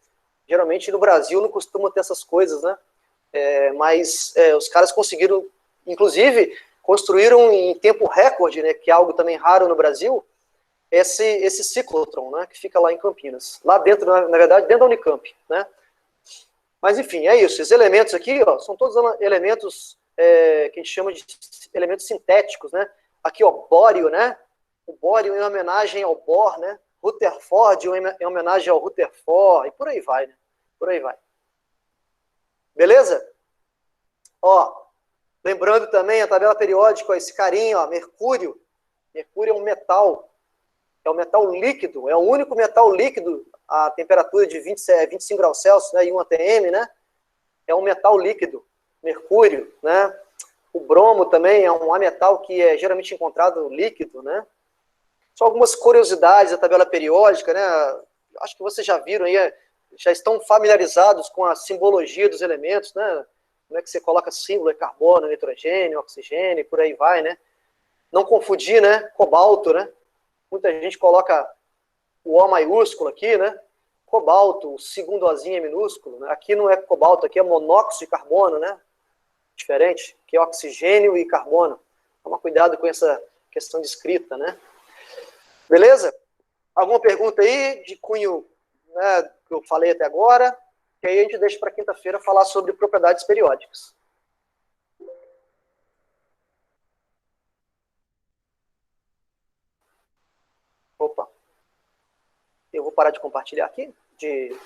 geralmente no Brasil não costuma ter essas coisas, né, mas os caras conseguiram, inclusive, construíram em tempo recorde, né, que é algo também raro no Brasil, esse ciclotron, né, que fica lá em Campinas. Lá dentro, na verdade, dentro da Unicamp, né. Mas, enfim, é isso. Esses elementos aqui, ó, são todos elementos que a gente chama de elementos sintéticos, né? Aqui, ó, bório, né? O bório em homenagem ao Bohr, né? Rutherfórdio em homenagem ao Rutherford, e por aí vai, né? Por aí vai. Beleza? Ó, lembrando também a tabela periódica, ó, esse carinha, ó, Mercúrio. Mercúrio é um metal líquido, é o único metal líquido a temperatura de 25 graus Celsius, né, e 1 atm, né, é um metal líquido, Mercúrio, né, o bromo também é um ametal que é geralmente encontrado líquido, né. Só algumas curiosidades da tabela periódica, né, acho que vocês já viram aí, já estão familiarizados com a simbologia dos elementos, né, como é que você coloca símbolo, carbono, nitrogênio, oxigênio, por aí vai, né. Não confundir, né, cobalto, né, muita gente coloca o O maiúsculo aqui, né? Cobalto, o segundo Ozinho é minúsculo, né? Aqui não é cobalto, aqui é monóxido de carbono, né? Diferente, que é oxigênio e carbono. Toma cuidado com essa questão de escrita, né? Beleza? Alguma pergunta aí de cunho, né, que eu falei até agora? Que aí a gente deixa para quinta-feira falar sobre propriedades periódicas. Opa. Eu vou vou parar de compartilhar aqui, de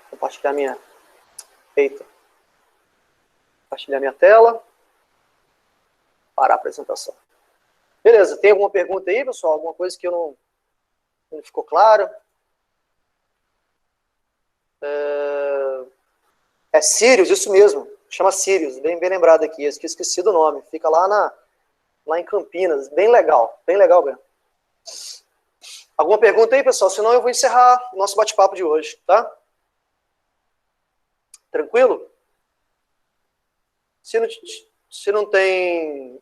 compartilhar minha... Eita. Compartilhar minha tela. Parar a apresentação. Beleza, tem alguma pergunta aí, pessoal? Alguma coisa que não ficou claro? É Sirius, isso mesmo. Chama Sirius, bem lembrado aqui. Eu esqueci do nome. Fica lá em Campinas. Bem legal mesmo. Alguma pergunta aí, pessoal? Senão eu vou encerrar o nosso bate-papo de hoje, tá? Tranquilo? Se não tem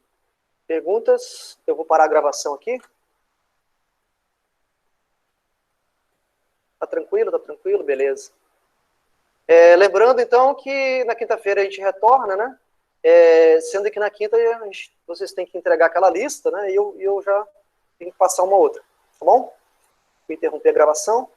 perguntas, eu vou parar a gravação aqui. Tá tranquilo, beleza. Lembrando, então, que na quinta-feira a gente retorna, né? Sendo que na quinta vocês têm que entregar aquela lista, né? E eu já tenho que passar uma outra, tá bom? Vou interromper a gravação.